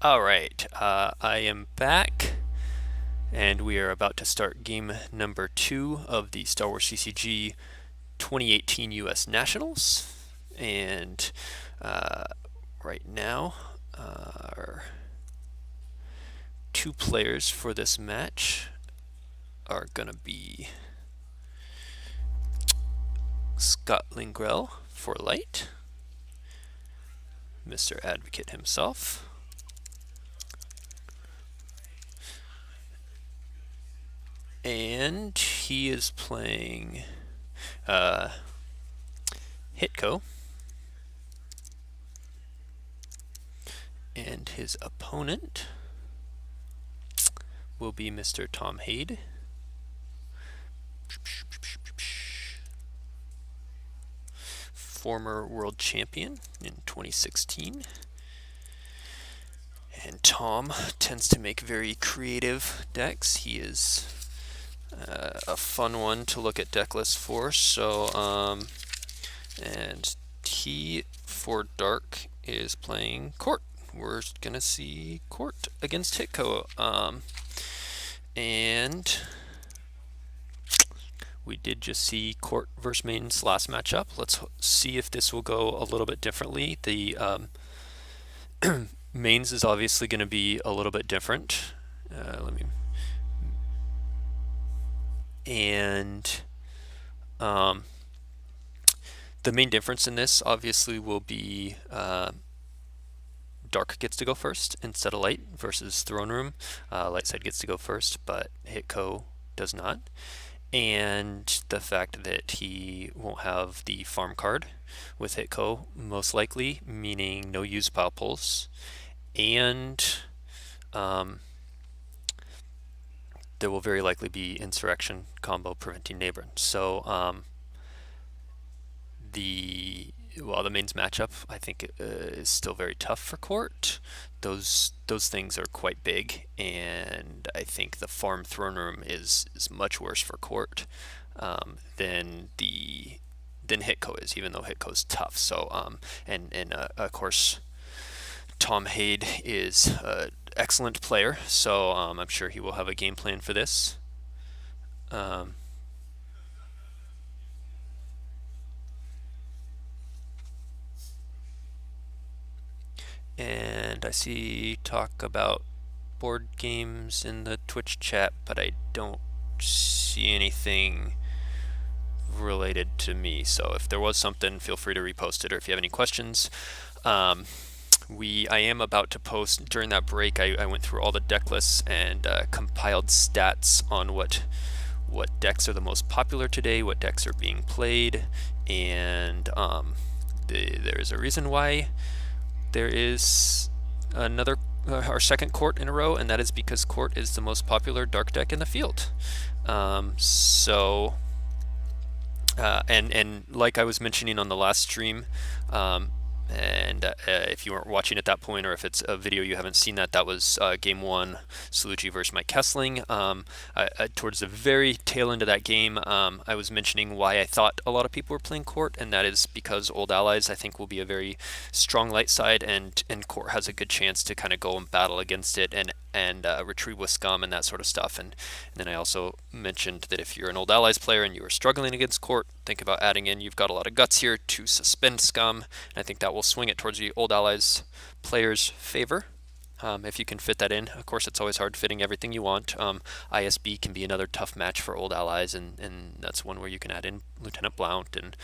All right, I am back, and we are about to start game number 2 of the SWCCG 2018 U.S. Nationals. And right now, our two players for this match are going to be Scott Lingrell for light, Mr. Advocate himself. And he is playing HITCO. And his opponent will be Mr. Tom Hade. Former world champion in 2016. And Tom tends to make very creative decks. He is a fun one to look at deck lists for. And he, for Dark, is playing Court. We're going to see Court against HITCO. And we did just see Court versus Main's last matchup. Let's see if this will go a little bit differently. The Main's is obviously going to be a little bit different. The main difference in this obviously will be Dark gets to go first instead of Light versus Throne Room. Light side gets to go first, but HITCO does not. And the fact that he won't have the farm card with HITCO, most likely, meaning no use pile pulls. And there will very likely be Insurrection combo preventing Neighbor. So the Main's matchup, I think, is still very tough for Court. Those things are quite big, and I think the farm Throne Room is much worse for Court than HITCO is, even though HITCO is tough. So of course, Tom Hade is an excellent player, so I'm sure he will have a game plan for this. And I see talk about board games in the Twitch chat, but I don't see anything related to me. So if there was something, feel free to repost it, or if you have any questions. I am about to post during that break. I went through all the deck lists and compiled stats on what decks are the most popular today, what decks are being played, and there's a reason why there is another our second Court in a row, and that is because Court is the most popular Dark deck in the field. And like I was mentioning on the last stream, if you weren't watching at that point, or if it's a video you haven't seen, that was game 1, SWCCG versus Mike Kessling. Towards the very tail end of that game, I was mentioning why I thought a lot of people were playing Court, and that is because Old Allies, I think, will be a very strong light side, and Court has a good chance to kind of go and battle against it and retrieve with scum and that sort of stuff. And then I also mentioned that if you're an Old Allies player and you are struggling against Court, think about adding in, you've got a lot of guts here to suspend scum, and I think that will swing it towards the Old Allies players' favor. If you can fit that in. Of course, it's always hard fitting everything you want. ISB can be another tough match for Old Allies, and that's one where you can add in Lieutenant Blount, and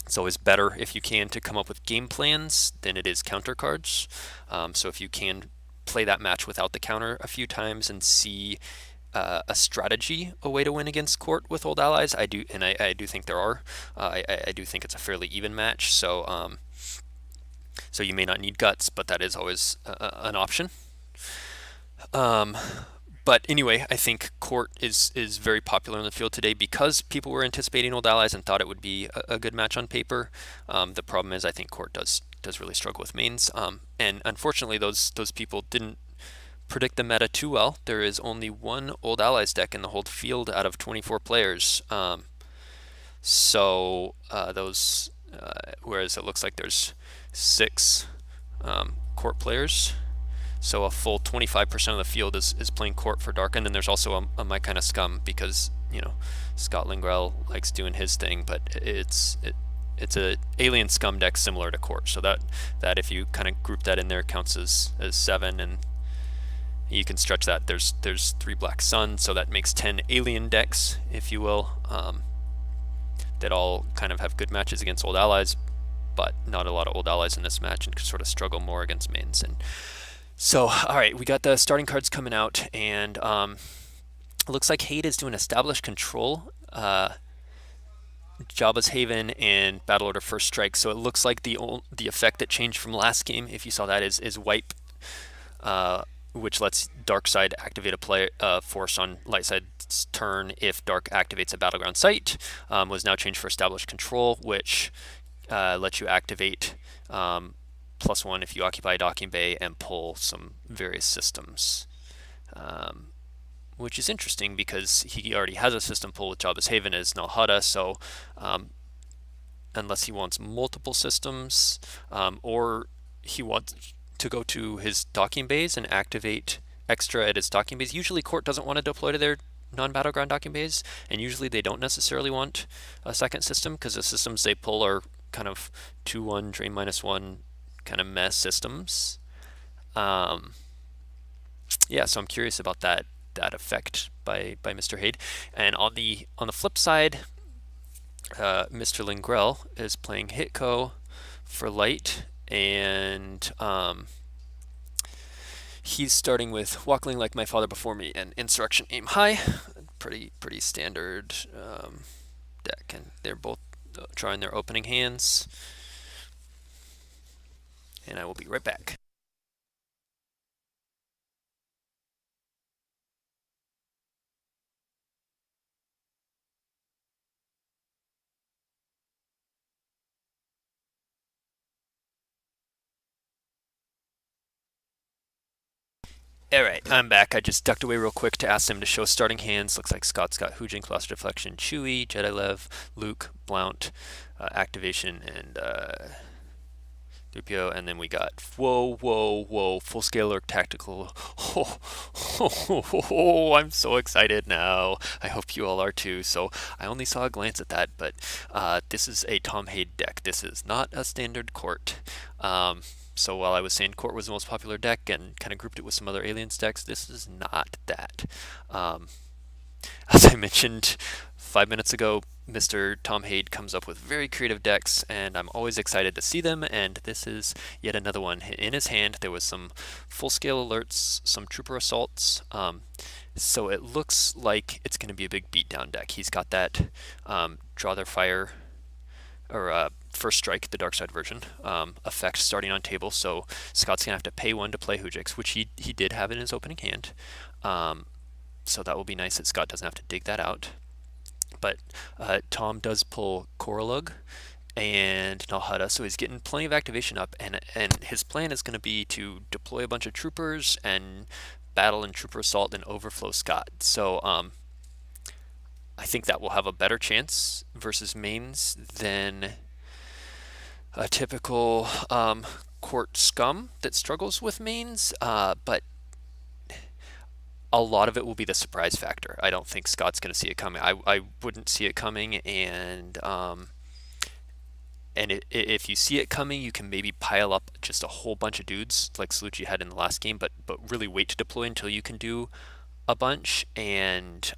it's always better if you can to come up with game plans than it is counter cards. So if you can play that match without the counter a few times and see a strategy, a way to win against Court with Old Allies, I do think there are. I do think it's a fairly even match. So so you may not need guts, but that is always an option. But anyway, I think Court is very popular in the field today because people were anticipating Old Allies and thought it would be a good match on paper. The problem is I think Court does really struggle with mains, and unfortunately those people didn't predict the meta too well. There is only one Old Allies deck in the whole field out of 24 players. Whereas it looks like there's 6 Court players So a full 25% of the field is playing court for dark, and then there's also a my kind of scum because Scott Lingrell likes doing his thing, but it's a alien scum deck similar to court. So that if you kind of group that in there counts as 7, and you can stretch that. There's 3 black sun, so that makes 10 alien decks, if you will, that all kind of have good matches against old allies, but not a lot of old allies in this match, and sort of struggle more against mains. And so, all right, we got the starting cards coming out, and it looks like Hade is doing established control, Jabba's Haven, and Battle Order First Strike. So it looks like the effect that changed from last game, if you saw that, is wipe, which lets dark side activate a force on light side's turn if dark activates a battleground site. Was now changed for established control, which lets you activate +1 if you occupy a docking bay and pull some various systems, which is interesting because he already has a system pull with Jabba's Haven as Nalhada. So unless he wants multiple systems, or he wants to go to his docking bays and activate extra at his docking bays. Usually court doesn't want to deploy to their non-battleground docking bays, and usually they don't necessarily want a second system because the systems they pull are kind of 2/1 drain -1 kind of mess systems. Yeah, so I'm curious about that effect by Mr. Hade. And on the flip side, Mr. Lingrell is playing HITCO for light, and he's starting with Walkling Like My Father Before Me and Insurrection Aim High. Pretty standard deck, and they're both drawing their opening hands. And I will be right back. Alright, I'm back. I just ducked away real quick to ask them to show starting hands. Looks like Scott's got Hujin, Cluster Deflection, Chewie, Jedi Lev, Luke, Blount, Activation, and Dupio, and then we got whoa, full scale Lurk Tactical. Oh, I'm so excited now. I hope you all are too. So I only saw a glance at that, but this is a Tom Hade deck. This is not a standard court. So while I was saying court was the most popular deck and kind of grouped it with some other aliens decks, this is not that. As I mentioned 5 minutes ago, Mr. Tom Hade comes up with very creative decks, and I'm always excited to see them, and this is yet another one. In his hand, there was some full-scale alerts, some trooper assaults, so it looks like it's going to be a big beatdown deck. He's got that draw their fire, or First Strike, the dark side version, effect starting on table, so Scott's going to have to pay 1 to play Hujix, which he did have in his opening hand. So that will be nice that Scott doesn't have to dig that out. But Tom does pull Koralug and Nalhada, so he's getting plenty of activation up, and his plan is going to be to deploy a bunch of troopers and battle in trooper assault and overflow Scott. So I think that will have a better chance versus mains than a typical court scum that struggles with mains, but a lot of it will be the surprise factor. I don't think Scott's going to see it coming. I wouldn't see it coming, and if you see it coming, you can maybe pile up just a whole bunch of dudes like SWCCG had in the last game, but really wait to deploy until you can do a bunch. And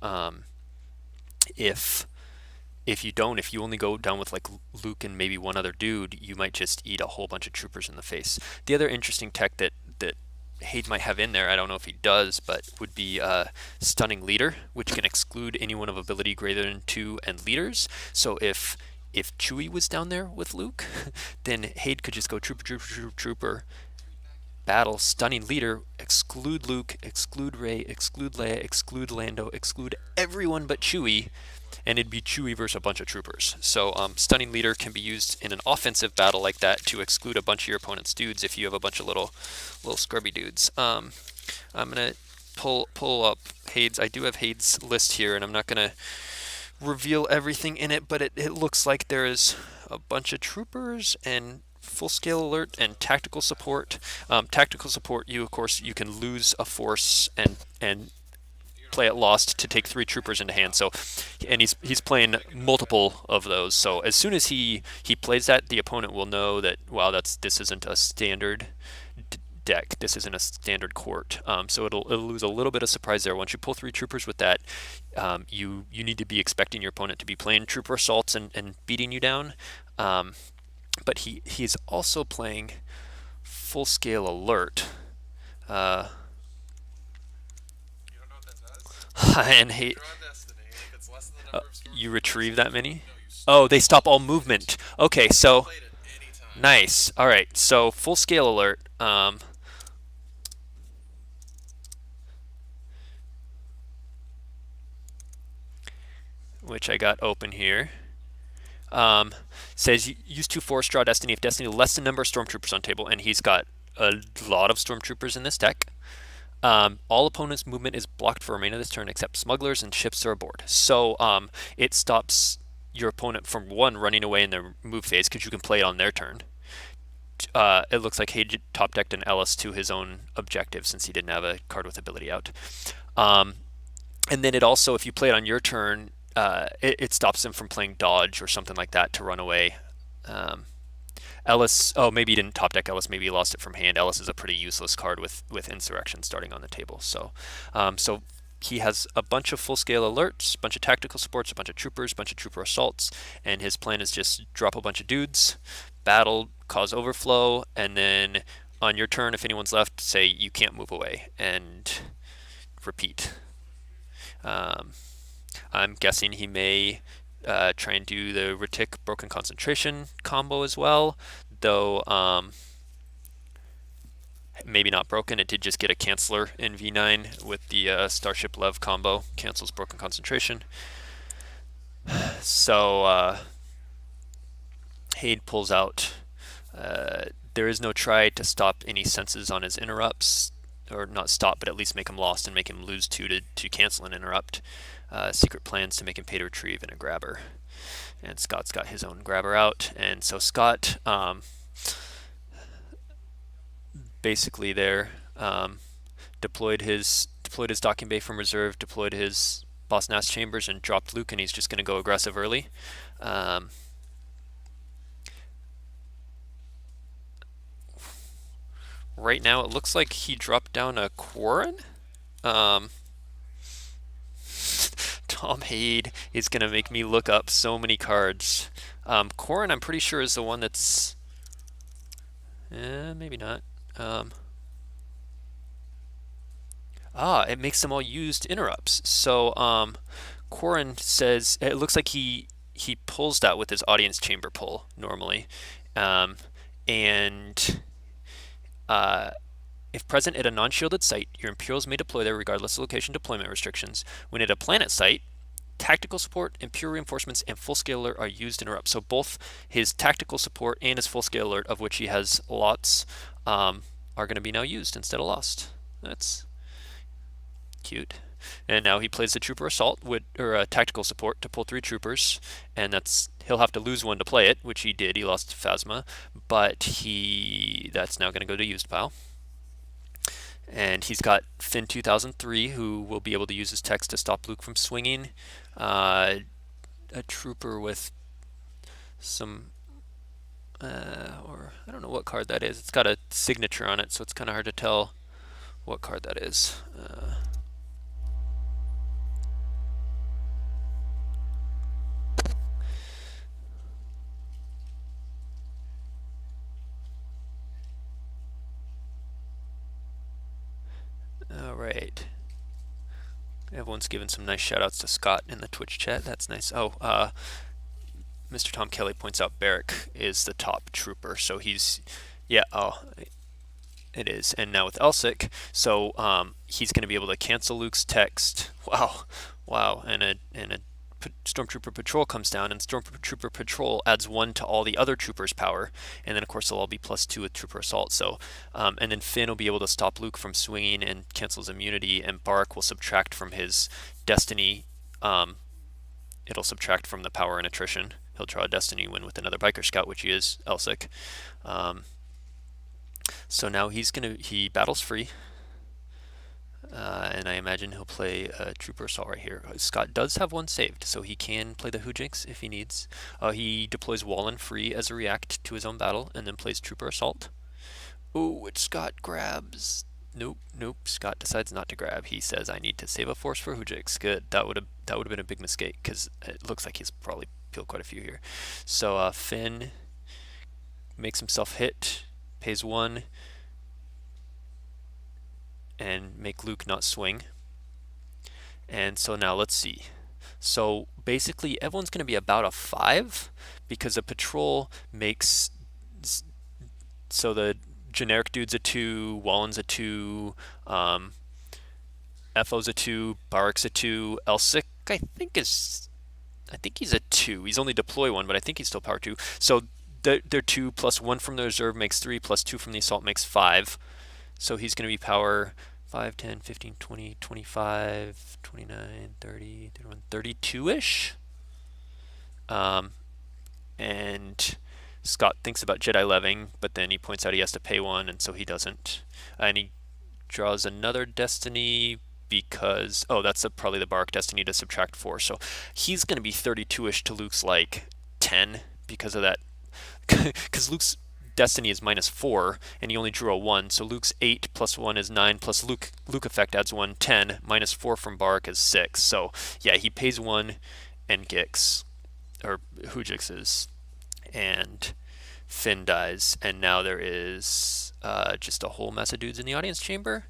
if you only go down with like Luke and maybe one other dude, you might just eat a whole bunch of troopers in the face. The other interesting tech that Hade might have in there, I don't know if he does, but would be Stunning Leader, which can exclude anyone of ability greater than 2 and leaders. So if Chewie was down there with Luke, then Hade could just go trooper, battle, Stunning Leader, exclude Luke, exclude Rey, exclude Leia, exclude Lando, exclude everyone but Chewie, and it'd be Chewie versus a bunch of troopers. So Stunning Leader can be used in an offensive battle like that to exclude a bunch of your opponent's dudes if you have a bunch of little scrubby dudes. I'm gonna pull up Hade's. I do have Hade's list here, and I'm not gonna reveal everything in it, but it looks like there is a bunch of troopers and full scale alert and tactical support. Tactical support, you of course you can lose a force and play it lost to take 3 troopers into hand. So, and he's playing multiple of those. So as soon as he plays that, the opponent will know that wow, this isn't a standard deck. This isn't a standard court. So it'll lose a little bit of surprise there. Once you pull 3 troopers with that, you need to be expecting your opponent to be playing trooper assaults and beating you down. But he's also playing full scale alert. Uh, and he you retrieve that many? Oh, they stop all movement. Okay, so nice. All right, so full scale alert. Which I got open here. Says use 2 force, draw Destiny if Destiny less than number of Stormtroopers on table, and he's got a lot of Stormtroopers in this deck. All opponents' movement is blocked for the remainder of this turn except smugglers and ships are aboard. So it stops your opponent from one running away in their move phase because you can play it on their turn. It looks like he top decked an Ellis to his own objective since he didn't have a card with ability out. And then it also, if you play it on your turn, it stops him from playing dodge or something like that to run away. Ellis, oh, maybe he didn't top deck Ellis, maybe he lost it from hand. Ellis is a pretty useless card with Insurrection starting on the table. So he has a bunch of full-scale alerts, a bunch of tactical supports, a bunch of troopers, a bunch of trooper assaults, and his plan is just drop a bunch of dudes, battle, cause overflow, and then on your turn, if anyone's left, say you can't move away, and repeat. I'm guessing he may try and do the Retic Broken Concentration combo as well, though maybe not broken. It did just get a canceller in V9 with the Starship Lev combo, cancels Broken Concentration. So Hade pulls out. There is no try to stop any senses on his interrupts, or not stop, but at least make him lost and make him lose 2 to cancel an interrupt. Secret plans to make him pay to retrieve and a grabber. And Scott's got his own grabber out, and so Scott basically there deployed his docking bay from reserve, deployed his Boss Nass chambers, and dropped Luke, and he's just going to go aggressive early. Right now, it looks like he dropped down a Quarren. Tom Hade is going to make me look up so many cards. Quarren, I'm pretty sure, is the one that's... maybe not. It makes them all used interrupts. So Quarren says... It looks like he pulls that with his audience chamber pull, normally. If present at a non-shielded site, your Imperials may deploy there regardless of location deployment restrictions. When at a planet site, tactical support, Imperial reinforcements, and full-scale alert are used interrupt. So both his tactical support and his full-scale alert, of which he has lots, are going to be now used instead of lost. That's cute. And now he plays the Trooper Assault or a tactical support to pull 3 troopers, and he'll have to lose 1 to play it, which he did. He lost to Phasma, but that's now going to go to used pile. And he's got Finn 2003, who will be able to use his text to stop Luke from swinging. A trooper with some, or I don't know what card that is. It's got a signature on it, so it's kind of hard to tell what card that is. All right. Everyone's giving some nice shout-outs to Scott in the Twitch chat. That's nice. Oh, Mr. Tom Kelly points out Barrick is the top trooper, so he's... Yeah, oh, it is. And now with Elsic, so he's going to be able to cancel Luke's text. Wow. And a Stormtrooper Patrol comes down, and Stormtrooper Patrol adds 1 to all the other troopers' power, and then of course they'll all be +2 with Trooper Assault. So, and then Finn will be able to stop Luke from swinging and cancel his immunity, and Bark will subtract from his Destiny. It'll subtract from the power and attrition he'll draw a Destiny, win with another Biker Scout, which he is, Elsic. So now he battles free. And I imagine he'll play a Trooper Assault right here. Scott does have one saved, so he can play the Hoojinx if he needs. He deploys Wallen free as a react to his own battle, and then plays Trooper Assault. Oh, which Scott grabs. Nope. Scott decides not to grab. He says, "I need to save a force for Hoojinx." Good. That would have been a big mistake because it looks like he's probably peeled quite a few here. So Finn makes himself hit, pays 1, and make Luke not swing. And so now let's see. So basically everyone's going to be about a 5 because a patrol makes, so the generic dude's a 2, Wallen's a 2, FO's a 2, Barak's a 2, Elsic I think he's a 2. He's only deploy 1, but I think he's still power 2. So they're 2 plus 1 from the reserve makes 3 plus 2 from the assault makes 5. So he's going to be power 5, 10, 15, 20, 25, 29, 30, 31, 32-ish. And Scott thinks about Jedi Leving, but then he points out he has to pay 1, and so he doesn't. And he draws another Destiny because, that's probably the Barak Destiny to subtract 4. So he's going to be 32-ish to Luke's like 10 because of that. Because Luke's Destiny is -4, and he only drew a 1, so Luke's 8 plus 1 is 9, plus Luke effect adds 1, 10, -4 from Barak is 6. So yeah, he pays 1 and Gix, or Hoojixes, and Finn dies, and now there is just a whole mess of dudes in the audience chamber.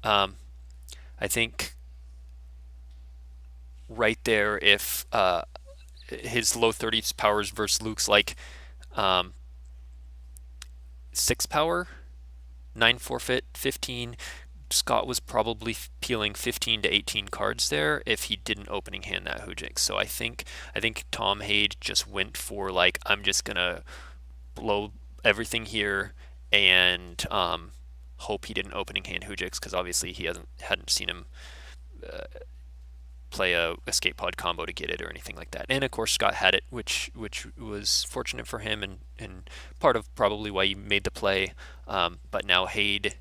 I think right there, if his low 30s powers versus Luke's like 6 power, 9 forfeit, 15. Scott was probably peeling 15 to 18 cards there if he didn't opening hand that Hoojinx. So I think Tom Haid just went for like, I'm just gonna blow everything here and hope he didn't opening hand Hoojinx, because obviously he hadn't seen him play a escape pod combo to get it or anything like that. And of course Scott had it, which was fortunate for him and part of probably why he made the play. But now Haid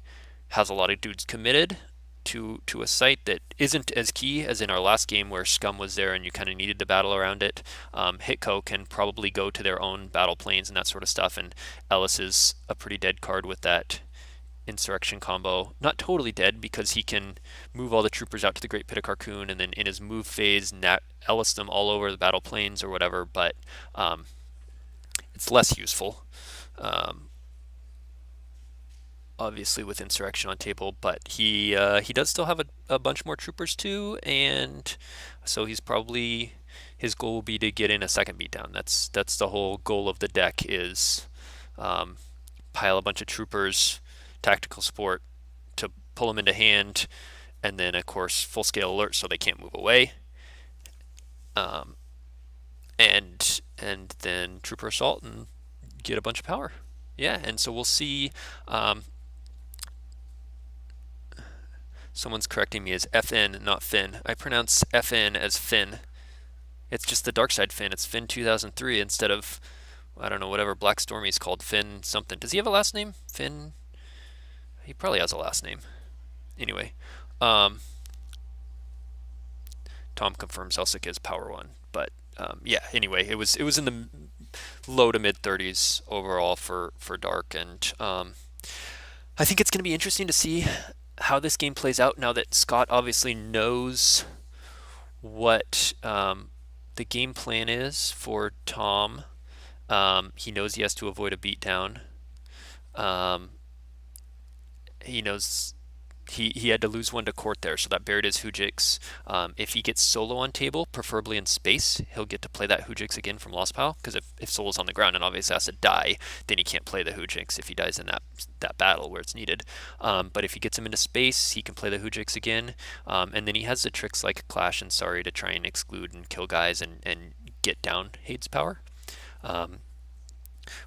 has a lot of dudes committed to a site that isn't as key as in our last game where Scum was there and you kind of needed the battle around it. HITCO can probably go to their own battle planes and that sort of stuff, and Ellis is a pretty dead card with that Insurrection combo. Not totally dead because he can move all the troopers out to the Great Pit of Carcoon and then in his move phase Ellis them all over the battle planes or whatever, but it's less useful. Obviously with Insurrection on table, but he does still have a bunch more troopers too, and so he's probably, his goal will be to get in a second beatdown. That's the whole goal of the deck, is pile a bunch of troopers, tactical support to pull them into hand, and then of course full scale alert so they can't move away, and then trooper assault and get a bunch of power. Yeah, and so we'll see. Someone's correcting me as FN, not Finn. I pronounce FN as Finn. It's just the dark side Finn. It's Finn 2003 instead of, I don't know, whatever Black Stormy's called, Finn something. Does he have a last name? Finn? He probably has a last name. Anyway, Tom confirms Elsic is power 1, but yeah. Anyway, it was in the low to mid 30s overall for dark, and I think it's going to be interesting to see how this game plays out now that Scott obviously knows what the game plan is for Tom. He knows he has to avoid a beatdown. He knows he had to lose 1 to court there, so that buried his Hoojix. If he gets solo on table, preferably in space, he'll get to play that Hoojix again from Lost Pile, because if solo's on the ground and obviously has to die, then he can't play the Hoojix if he dies in that battle where it's needed. But if he gets him into space, he can play the Hoojix again, and then he has the tricks like Clash and Sorry to try and exclude and kill guys and get down Haid's power.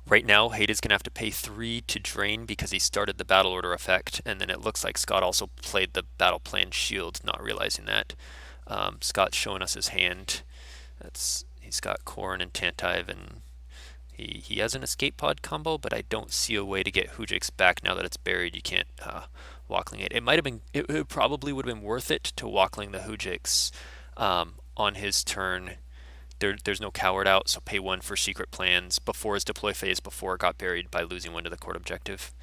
Right now, Haid is going to have to pay 3 to drain because he started the battle order effect, and then it looks like Scott also played the battle plan shield, not realizing that. Scott's showing us his hand. He's got Corrin and Tantive, and he has an escape pod combo, but I don't see a way to get Hujix back now that it's buried. You can't Walkling it. It might have been. It probably would have been worth it to Walkling the Hujix on his turn. There's no coward out, so pay 1 for secret plans before his deploy phase, before it got buried by losing 1 to the court objective.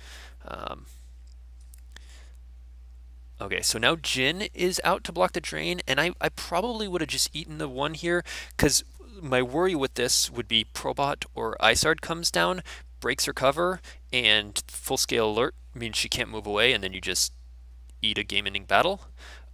Okay, so now Jin is out to block the drain, and I probably would have just eaten the 1 here, because my worry with this would be Probot or Isard comes down, breaks her cover, and full scale alert means she can't move away, and then you just eat a game-ending battle.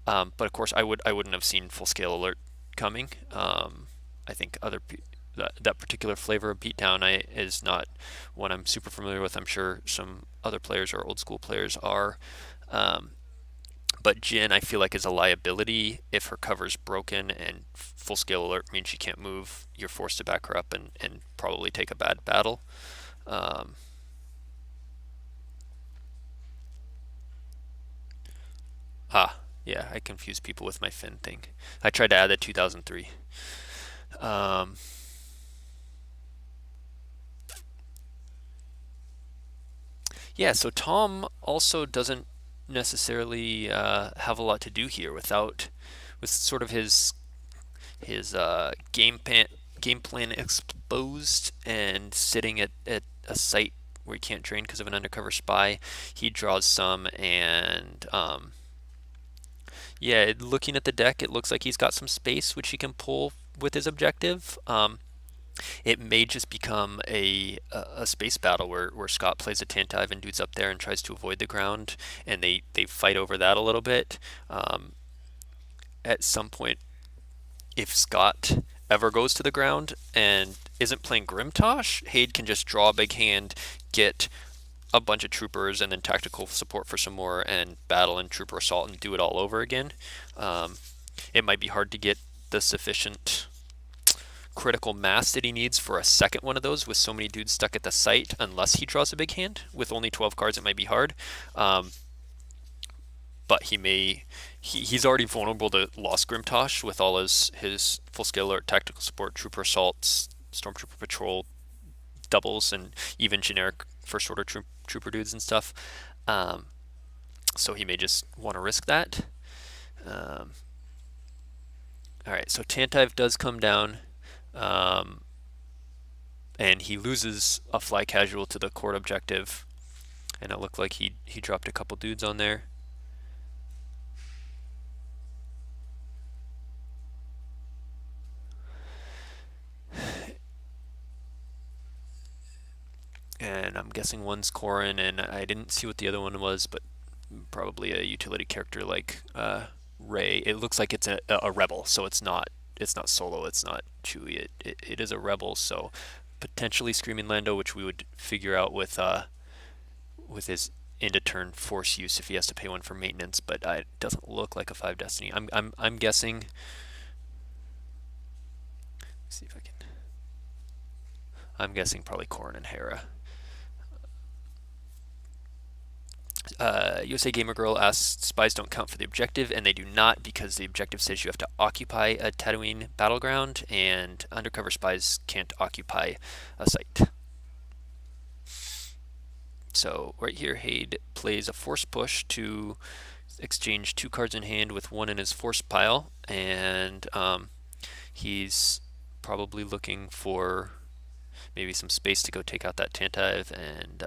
But of course, I wouldn't have seen full scale alert coming. I think that particular flavor of Beatdown is not one I'm super familiar with. I'm sure some other players or old school players are. But Jin, I feel like, is a liability if her cover's broken and full scale alert means she can't move. You're forced to back her up and probably take a bad battle. Yeah, I confuse people with my Finn thing. I tried to add that 2003. Yeah, so Tom also doesn't necessarily have a lot to do here with sort of his game plan exposed and sitting at a site where he can't drain because of an undercover spy. He draws some, and yeah, looking at the deck, it looks like he's got some space which he can pull with his objective. It may just become a space battle where Scott plays a Tantive and dudes up there and tries to avoid the ground, and they fight over that a little bit. At some point, if Scott ever goes to the ground and isn't playing Grimtosh, Hade can just draw a big hand, get a bunch of troopers, and then tactical support for some more, and battle and trooper assault and do it all over again. It might be hard to get the sufficient critical mass that he needs for a second one of those with so many dudes stuck at the site, unless he draws a big hand. With only 12 cards, it might be hard. But he's already vulnerable to Lost Grimtosh with all his full scale alert, tactical support, trooper assaults, stormtrooper patrol doubles, and even generic first order trooper dudes and stuff. So he may just want to risk that. Alright, so Tantive does come down, and he loses a fly casual to the court objective, and it looked like he dropped a couple dudes on there. And I'm guessing one's Corrin, and I didn't see what the other one was, but probably a utility character like Ray. It looks like it's a rebel, so it's not Solo, it's not Chewie. It is a rebel, so potentially Screaming Lando, which we would figure out with his end of turn force use if he has to pay 1 for maintenance. But it doesn't look like a 5 Destiny. I'm guessing. Let's see if I can. I'm guessing probably Corrin and Hera. USA Gamer Girl asks, spies don't count for the objective, and they do not, because the objective says you have to occupy a Tatooine battleground, and undercover spies can't occupy a site. So right here, Hade plays a force push to exchange 2 cards in hand with 1 in his force pile, and he's probably looking for maybe some space to go take out that Tantive, and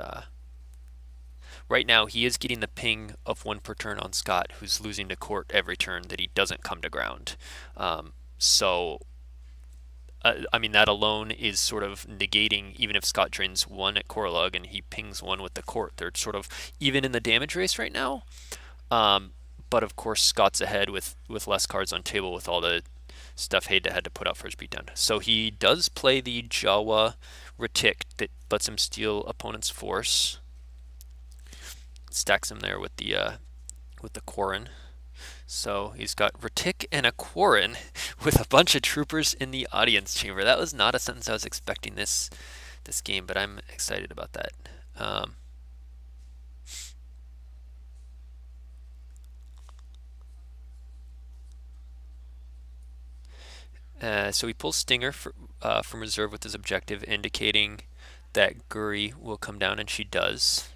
right now he is getting the ping of 1 per turn on Scott, who's losing to court every turn that he doesn't come to ground. I mean, that alone is sort of negating, even if Scott drains 1 at Korlug and he pings 1 with the court, they're sort of even in the damage race right now. But of course, Scott's ahead with less cards on table with all the stuff Hade had to put out for his beatdown. So he does play the Jawa Retic that lets him steal opponent's force. Stacks him there with the Quarren. So he's got Retic and a Quarren with a bunch of troopers in the audience chamber. That was not a sentence I was expecting this game, but I'm excited about that. So he pulls Stinger from reserve with his objective, indicating that Guri will come down, and she does.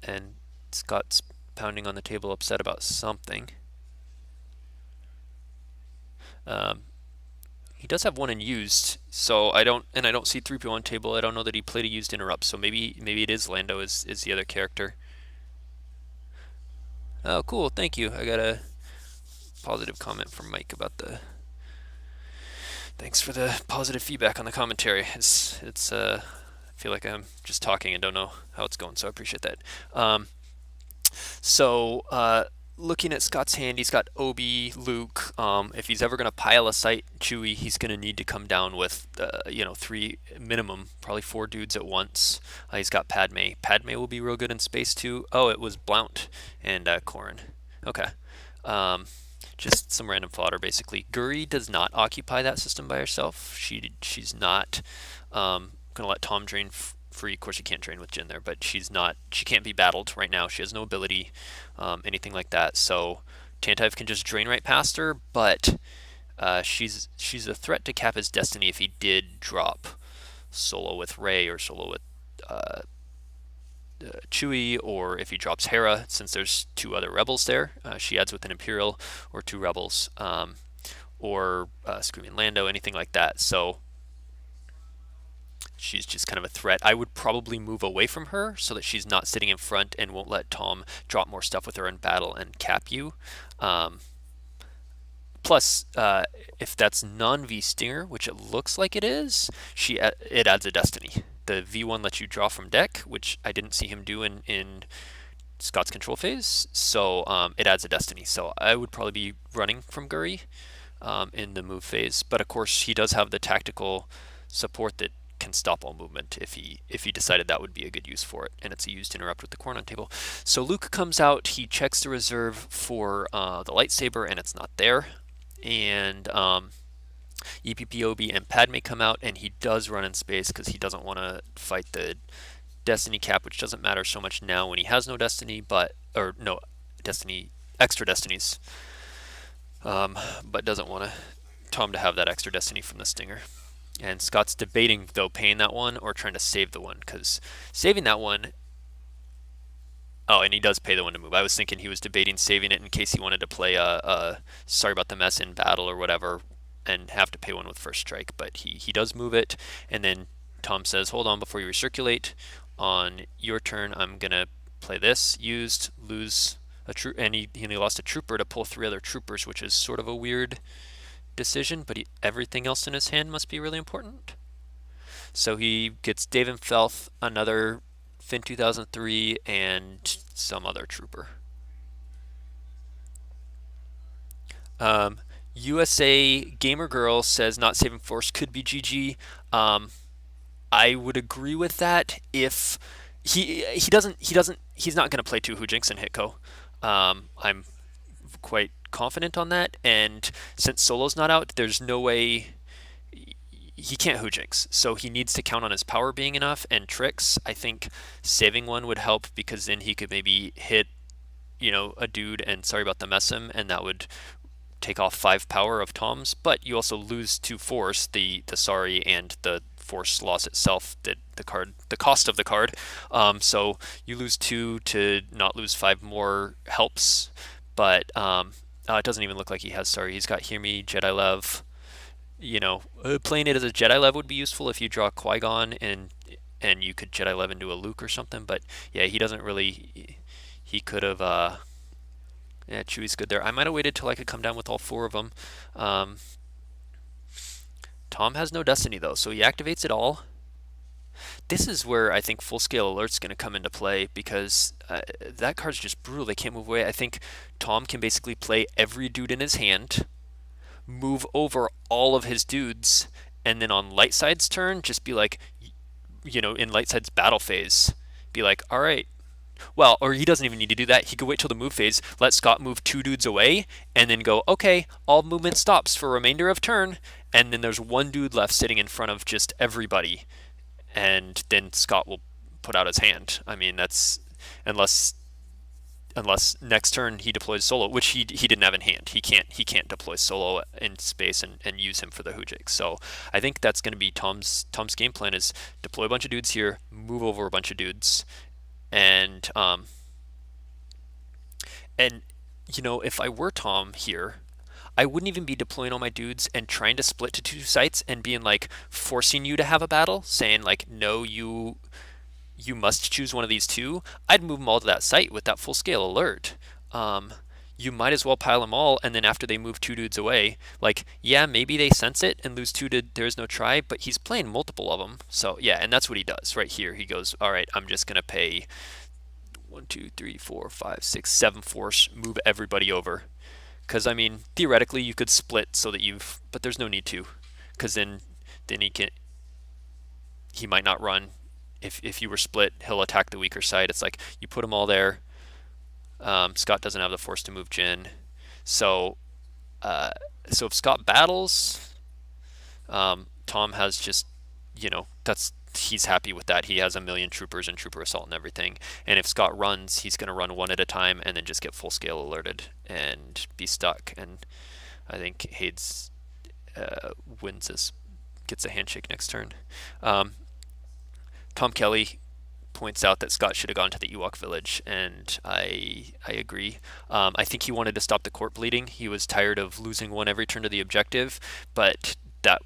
And Scott's pounding on the table, upset about something. He does have one in used, so I don't see 3PO on table. I don't know that he played a used interrupt, so maybe it is Lando is the other character. Oh, cool, thank you. I got a positive comment from Mike about the. Thanks for the positive feedback on the commentary. I feel like I'm just talking and don't know how it's going, so I appreciate that. So looking at Scott's hand, he's got Obi, Luke. If he's ever going to pile a sight Chewie, he's going to need to come down with, 3 minimum, probably 4 dudes at once. He's got Padme. Padme will be real good in space too. Oh, it was Blount and Corrin. Okay. Just some random fodder, basically. Guri does not occupy that system by herself. She's not going to let Tom drain free. Of course, she can't train with Jin there, but she can't be battled right now. She has no ability, anything like that. So Tantive can just drain right past her, but she's a threat to cap his destiny if he did drop solo with Rey or solo with Chewie, or if he drops Hera, since there's 2 other rebels there. She adds with an Imperial or 2 rebels, or Screaming Lando, anything like that. So she's just kind of a threat. I would probably move away from her so that she's not sitting in front and won't let Tom drop more stuff with her in battle and cap you. Plus, if that's non-V Stinger, which it looks like it is, it adds a destiny. The V1 lets you draw from deck, which I didn't see him do in Scott's control phase, so it adds a destiny. So I would probably be running from Guri in the move phase, but of course he does have the tactical support that can stop all movement if he decided that would be a good use for it, and it's a used interrupt with the Corn on table. So Luke comes out, he checks the reserve for the lightsaber, and it's not there. And EPPOB and Padme come out, and he does run in space because he doesn't want to fight the destiny cap, which doesn't matter so much now when he has no destiny, extra destinies, but doesn't want Tom to have that extra destiny from the Stinger. And Scott's debating, though, paying that one or trying to save the one, because saving that one. Oh, and he does pay the one to move. I was thinking he was debating saving it in case he wanted to play Sorry About the Mess in battle or whatever and have to pay one with first strike, but he does move it, and then Tom says, hold on before you recirculate. On your turn, I'm going to play this, used, lose a troop, and he lost a trooper to pull 3 other troopers, which is sort of a weird decision, but everything else in his hand must be really important. So he gets Dave and Felth, another Finn 2003, and some other trooper. USA Gamer Girl says not saving force could be GG. I would agree with that if he's not going to play 2 Hujinks in HITCO. I'm quite confident on that, and since Solo's not out, there's no way he can't Hujinks, so he needs to count on his power being enough and tricks. I think saving one would help, because then he could maybe hit a dude and Sorry About the Mess him, and that would take off 5 power of Tom's, but you also lose 2 force, the sorry and the force loss itself, the cost of the card. So you lose 2 to not lose 5 more helps, but it doesn't even look like he has sorry. He's got Hear Me, Jedi Lev. Playing it as a Jedi Lev would be useful if you draw Qui-Gon and you could Jedi Lev into a Luke or something, but yeah, he doesn't really. He could have. Yeah, Chewie's good there. I might have waited till I could come down with all 4 of them. Tom has no destiny though, so he activates it all. This is where I think Full Scale Alert's going to come into play, because that card's just brutal. They can't move away. I think Tom can basically play every dude in his hand, move over all of his dudes, and then on Lightside's turn, just be like, in Lightside's battle phase, be like, all right. Well, or he doesn't even need to do that. He could wait till the move phase, let Scott move 2 dudes away, and then go, okay, all movement stops for remainder of turn, and then there's 1 dude left sitting in front of just everybody, and then Scott will put out his hand. I mean, that's unless unless next turn he deploys solo, which he didn't have in hand. He can't deploy solo in space and use him for the Hujik. So I think that's going to be Tom's game plan is deploy a bunch of dudes here, move over a bunch of dudes, and and if I were Tom here, I wouldn't even be deploying all my dudes and trying to split to two sites and being like forcing you to have a battle, saying like no, you must choose one of these two. I'd move them all to that site with that full scale alert. Um, you might as well pile them all, and then after they move two dudes away, like, yeah, maybe they sense it and lose two to there's no try, but he's playing multiple of them. So, yeah, and that's what he does right here. He goes, all right, I'm just going to pay 1, 2, 3, 4, 5, 6, 7 force, move everybody over. Because, I mean, theoretically, you could split so that but there's no need to. Because then he might not run. If you were split, he'll attack the weaker side. It's like you put them all there. Scott doesn't have the force to move Jin, so so if Scott battles, Tom has just he's happy with that. He has a million troopers and trooper assault and everything. And if Scott runs, he's going to run one at a time and then just get full scale alerted and be stuck. And I think Hades wins this, gets a handshake next turn. Tom Kelly points out that Scott should have gone to the Ewok village, and I agree. I think he wanted to stop the court bleeding. He was tired of losing one every turn to the objective, but that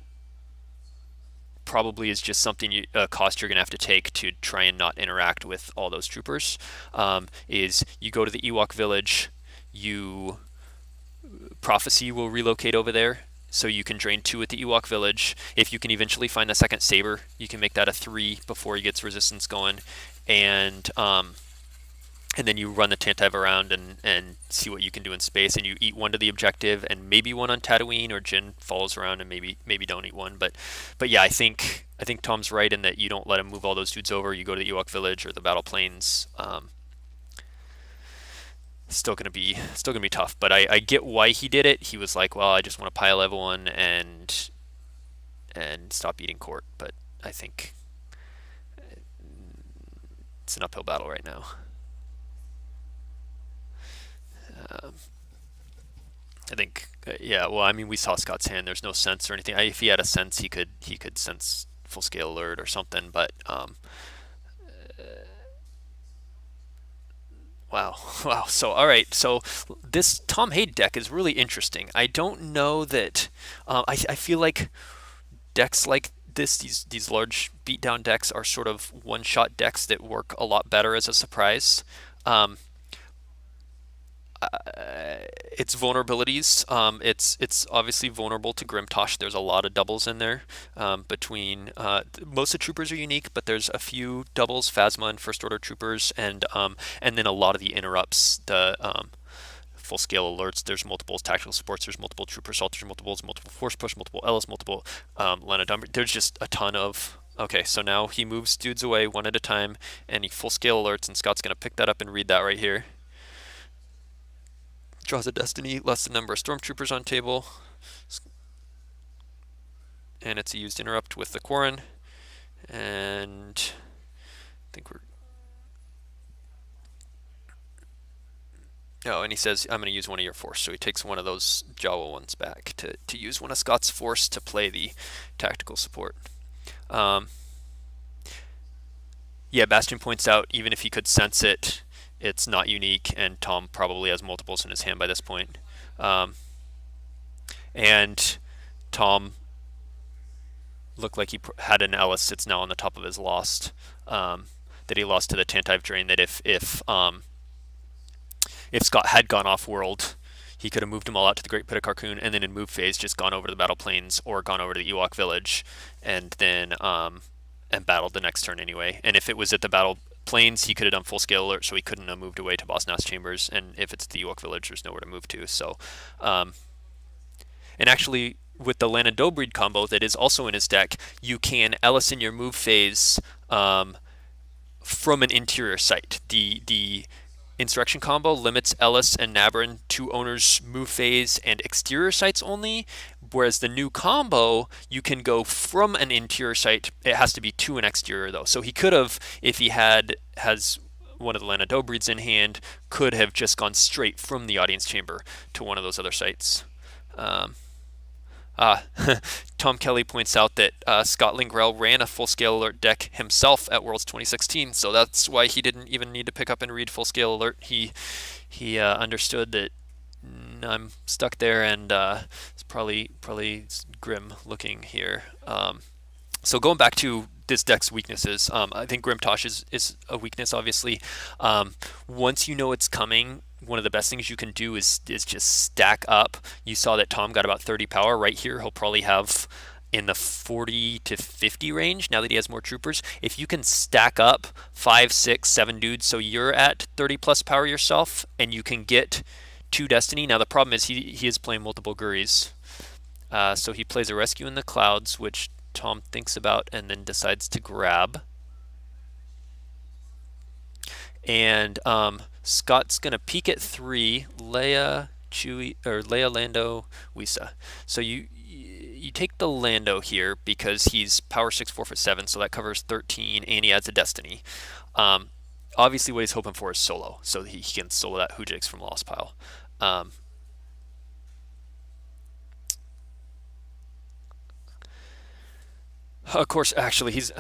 probably is just something a cost you're going to have to take to try and not interact with all those troopers. Is you go to the Ewok village, Prophecy will relocate over there, so you can drain 2 at the Ewok village. If you can eventually find the second saber, you can make that a 3 before he gets resistance going, and then you run the Tantive around and see what you can do in space, and you eat one to the objective and maybe one on Tatooine, or Jin follows around and maybe don't eat one. But yeah, I think Tom's right in that you don't let him move all those dudes over. You go to the Ewok village or the battle plains. Still gonna be tough, but I get why he did it. He was like, well, I just want to pile everyone and stop eating court. But I think it's an uphill battle right now. I think, yeah. Well, I mean, we saw Scott's hand. There's no sense or anything. If he had a sense, he could sense full scale alert or something. But wow, wow. So all right. So this Tom Haid deck is really interesting. I don't know that. I feel like decks like this, these large beatdown decks, are sort of one-shot decks that work a lot better as a surprise. Um, its vulnerabilities. It's obviously vulnerable to Grimtosh. There's a lot of doubles in there. Between most of the troopers are unique, but there's a few doubles, Phasma and First Order troopers, and then a lot of the interrupts, the full scale alerts. There's multiple tactical supports. There's multiple trooper assault. There's multiple force push, multiple Ellis, multiple Lana Dumber. There's just a ton of. Okay, so now he moves dudes away one at a time, and he full scale alerts, and Scott's gonna pick that up and read that right here. Draws a destiny, less the number of stormtroopers on table, and it's a used interrupt with the Quarren, and I think we're. Oh, and he says, I'm going to use one of your force. So he takes one of those Jawa ones back to use one of Scott's force to play the tactical support. Yeah, Bastion points out, even if he could sense it, it's not unique, and Tom probably has multiples in his hand by this point. And Tom looked like he had an Ellis. It's now on the top of his lost, that he lost to the Tantive Drain, that if Scott had gone off-world, he could have moved them all out to the Great Pit of Carcoon, and then in move phase just gone over to the battle plains or gone over to the Ewok village, and then and battled the next turn anyway. And if it was at the battle plains, he could have done full scale alert, so he couldn't have moved away to Bosnas Chambers. And if it's the Ewok village, there's nowhere to move to. So, and actually, with the Lana Dobreed combo that is also in his deck, you can Ellis in your move phase from an interior site. The Insurrection combo limits Ellis and Nabrin to owners' move phase and exterior sites only, whereas the new combo, you can go from an interior site. It has to be to an exterior, though. So he could have, if he has one of the Lana breeds in hand, could have just gone straight from the audience chamber to one of those other sites. Um, uh, Tom Kelly points out that Scott Lingrell ran a full-scale alert deck himself at Worlds 2016, so that's why he didn't even need to pick up and read full-scale alert. He understood that I'm stuck there, and it's probably grim looking here. So going back to this deck's weaknesses, I think Grimtosh is a weakness, obviously. Once you know it's coming, one of the best things you can do is just stack up. You saw that Tom got about 30 power right here. He'll probably have in the 40 to 50 range now that he has more troopers. If you can stack up 5, 6, 7 dudes, so you're at 30 plus power yourself, and you can get 2 Destiny. Now the problem is he is playing multiple Guris. So he plays a Rescue in the Clouds, which Tom thinks about and then decides to grab. And Scott's gonna peek at 3, Leia, Chewie, or Leia, Lando, Wisa. So you take the Lando here because he's power 6, 4'7", so that covers 13, and he adds a Destiny. Obviously, what he's hoping for is solo, so he can solo that Hujix from Lost Pile. Of course, actually, it's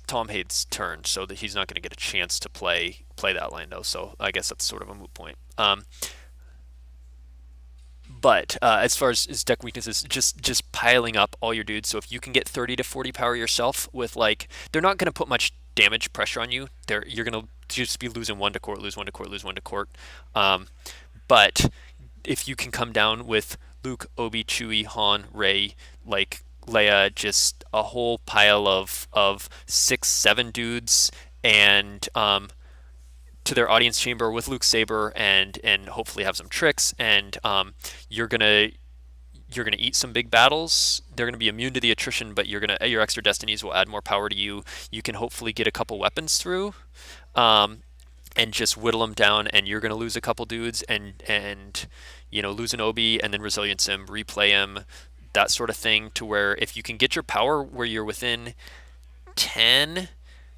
Tom Hade's turn, so that he's not going to get a chance to play that Lando. So I guess that's sort of a moot point. But as far as his deck weaknesses, just piling up all your dudes. So if you can get 30 to 40 power yourself with they're not going to put much damage pressure on you. You're going to just be losing 1 to court, lose 1 to court, lose 1 to court. But if you can come down with Luke, Obi, Chewie, Han, Rey, Leia, just a whole pile of 6, 7 dudes, and to their audience chamber with Luke Saber, and hopefully have some tricks, and you're gonna eat some big battles. They're gonna be immune to the attrition, but your extra destinies will add more power to you. You can hopefully get a couple weapons through, and just whittle them down, and you're gonna lose a couple dudes, and lose an Obi, and then resilience him, replay him, that sort of thing, to where if you can get your power where you're within 10,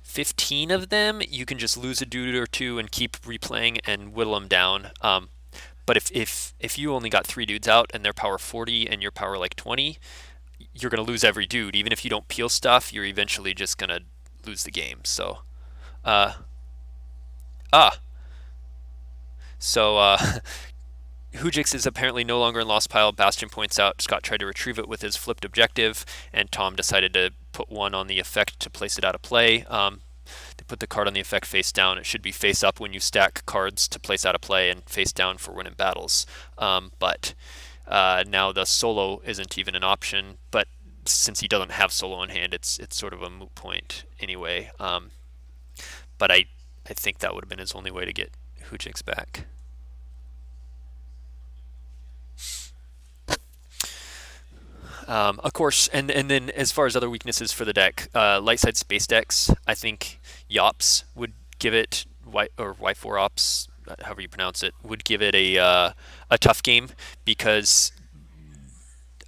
15 of them, you can just lose a dude or 2 and keep replaying and whittle them down. But if you only got 3 dudes out and they're power 40 and you're power 20, you're going to lose every dude. Even if you don't peel stuff, you're eventually just going to lose the game. So, uh, ah, so, Hujix is apparently no longer in Lost Pile. Bastion points out Scott tried to retrieve it with his flipped objective, and Tom decided to put 1 on the effect to place it out of play. They put the card on the effect face down. It should be face up when you stack cards to place out of play, and face down for winning battles. But now the solo isn't even an option. But since he doesn't have solo in hand, it's sort of a moot point anyway. But I think that would have been his only way to get Hujix back. Of course, and then as far as other weaknesses for the deck, light side space decks, I think Yops would give it, or Y4 Ops, however you pronounce it, would give it a tough game, because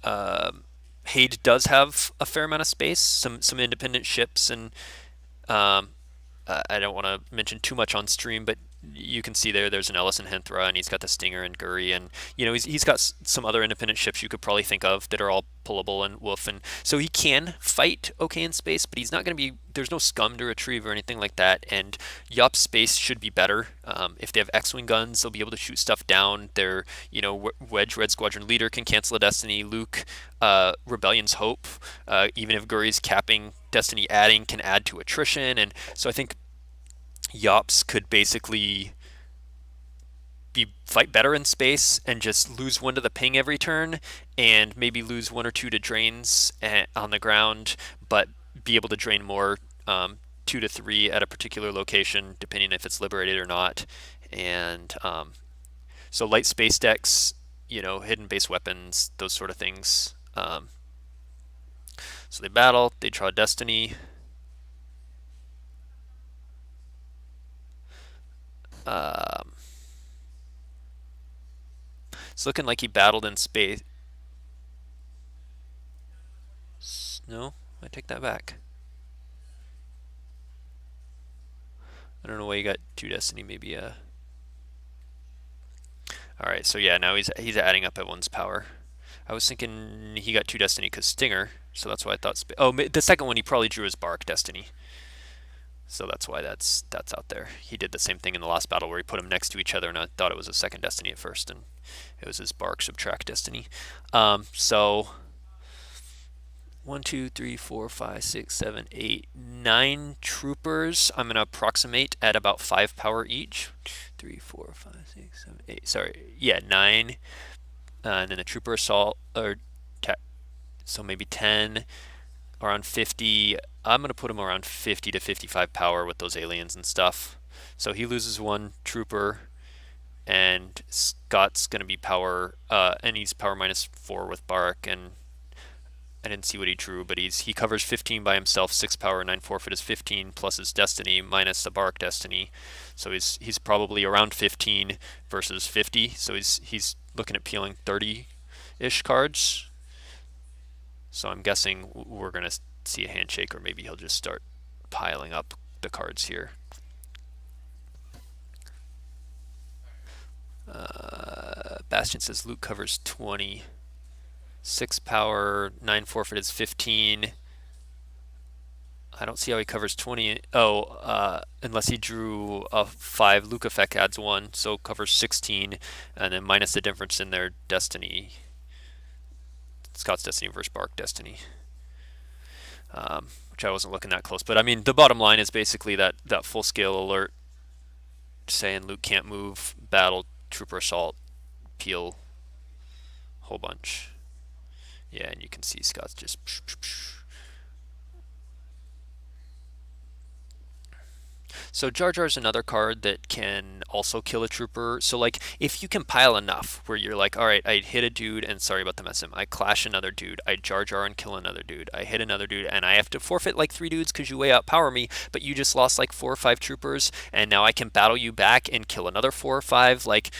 Hade does have a fair amount of space, some independent ships, and I don't want to mention too much on stream, but you can see there's an Ellison Henthra, and he's got the Stinger and Guri, and he's got some other independent ships you could probably think of that are all pullable and Wolf, and so he can fight okay in space, but he's not going to be, there's no scum to retrieve or anything like that, and Yop's space should be better. If they have X-Wing guns, they'll be able to shoot stuff down. Their Wedge Red Squadron leader can cancel a Destiny. Luke, Rebellion's Hope, even if Guri's capping, Destiny adding can add to attrition, and so I think Yops could basically fight better in space and just lose 1 to the ping every turn, and maybe lose 1 or 2 to drains on the ground, but be able to drain more, 2 to 3 at a particular location, depending if it's liberated or not. And so light space decks, hidden base weapons, those sort of things. So they battle, they draw Destiny. It's looking like he battled in space. No, I take that back. I don't know why you got 2 Destiny, maybe Alright, so yeah, now he's adding up everyone's power. I was thinking he got 2 Destiny because Stinger, so that's why I thought... the second one he probably drew his Bark Destiny. So that's why that's out there. He did the same thing in the last battle where he put them next to each other, and I thought it was a second Destiny at first, and it was his Bark Subtract Destiny. So 1, 2, 3, 4, 5, 6, 7, 8, 9 troopers. I'm gonna approximate at about 5 power each. 3, 4, 5, 6, 7, 8. Sorry, yeah, 9. And then the trooper assault, so maybe 10, around 50. I'm gonna put him around 50 to 55 power with those aliens and stuff. So he loses 1 trooper, and Scott's gonna be power, and he's power -4 with Bark, and I didn't see what he drew, but he covers 15 by himself, 6 power, 9 forfeit is 15 plus his Destiny minus the Bark Destiny. So he's probably around 15 versus 50. So he's looking at peeling 30-ish cards. So I'm guessing we're gonna see a handshake, or maybe he'll just start piling up the cards here. Bastion says Luke covers 20. 6 power, 9 forfeit is 15. I don't see how he covers 20. Unless he drew a 5. Luke effect adds 1, so covers 16, and then minus the difference in their Destiny. Scott's Destiny versus Bark Destiny. Which I wasn't looking that close. But I mean, the bottom line is basically that full scale alert saying Luke can't move, battle, trooper assault, peel, whole bunch. Yeah, and you can see Scott's just... So Jar Jar's another card that can also kill a trooper. So like, if you can pile enough where you're like, all right, I hit a dude and sorry about the mess him. I clash another dude. I Jar Jar and kill another dude. I hit another dude and I have to forfeit like 3 dudes because you way outpower me, but you just lost like 4 or 5 troopers, and now I can battle you back and kill another 4 or 5. Like,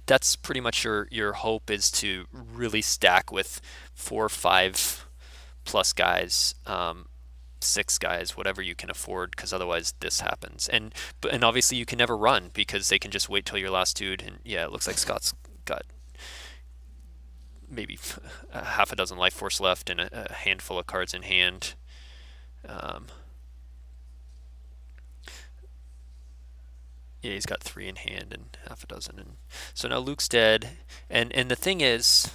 that's pretty much your hope, is to really stack with 4 or 5 plus guys. 6 guys, whatever you can afford, because otherwise this happens. And obviously you can never run because they can just wait till your last dude. And yeah, it looks like Scott's got maybe half a dozen life force left and a handful of cards in hand. Yeah, he's got 3 in hand and half a dozen. And so now Luke's dead. And the thing is,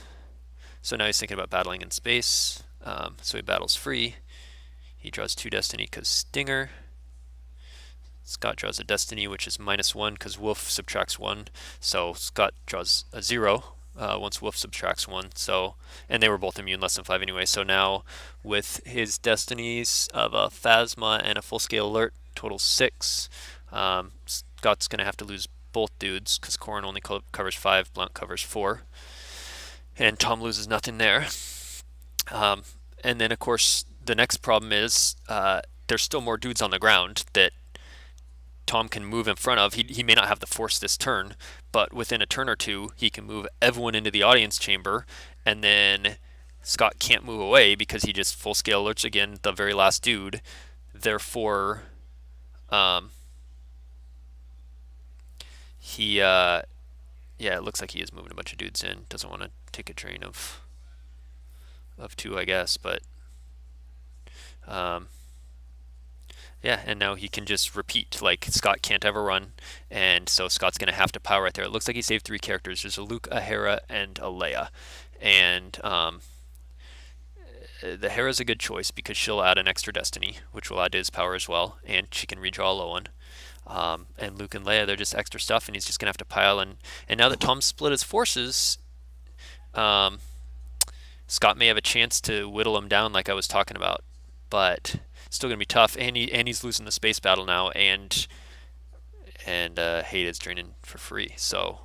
so now he's thinking about battling in space. So he battles free. He draws 2 Destiny because Stinger. Scott draws a Destiny, which is -1 because Wolf subtracts 1. So Scott draws a 0 once Wolf subtracts 1. So, and they were both immune less than 5 anyway. So now with his Destinies of a Phasma and a full scale alert, total 6. Scott's going to have to lose both dudes because Corrin only covers 5, Blunt covers 4. And Tom loses nothing there. And then of course the next problem is there's still more dudes on the ground that Tom can move in front of. He may not have the force this turn, but within a turn or 2 he can move everyone into the audience chamber, and then Scott can't move away because he just full scale alerts again the very last dude. Therefore yeah, it looks like he is moving a bunch of dudes in. Doesn't want to take a train of 2, I guess, but yeah, and now he can just repeat. Like, Scott can't ever run, and so Scott's going to have to power right there. It looks like he saved 3 characters. There's a Luke, a Hera, and a Leia. And the Hera's a good choice because she'll add an extra Destiny, which will add to his power as well, and she can redraw a low one. And Luke and Leia, they're just extra stuff, and he's just going to have to pile. And now that Tom split his forces, Scott may have a chance to whittle him down like I was talking about, but it's still going to be tough. And he's losing the space battle now, and Hate is draining for free. So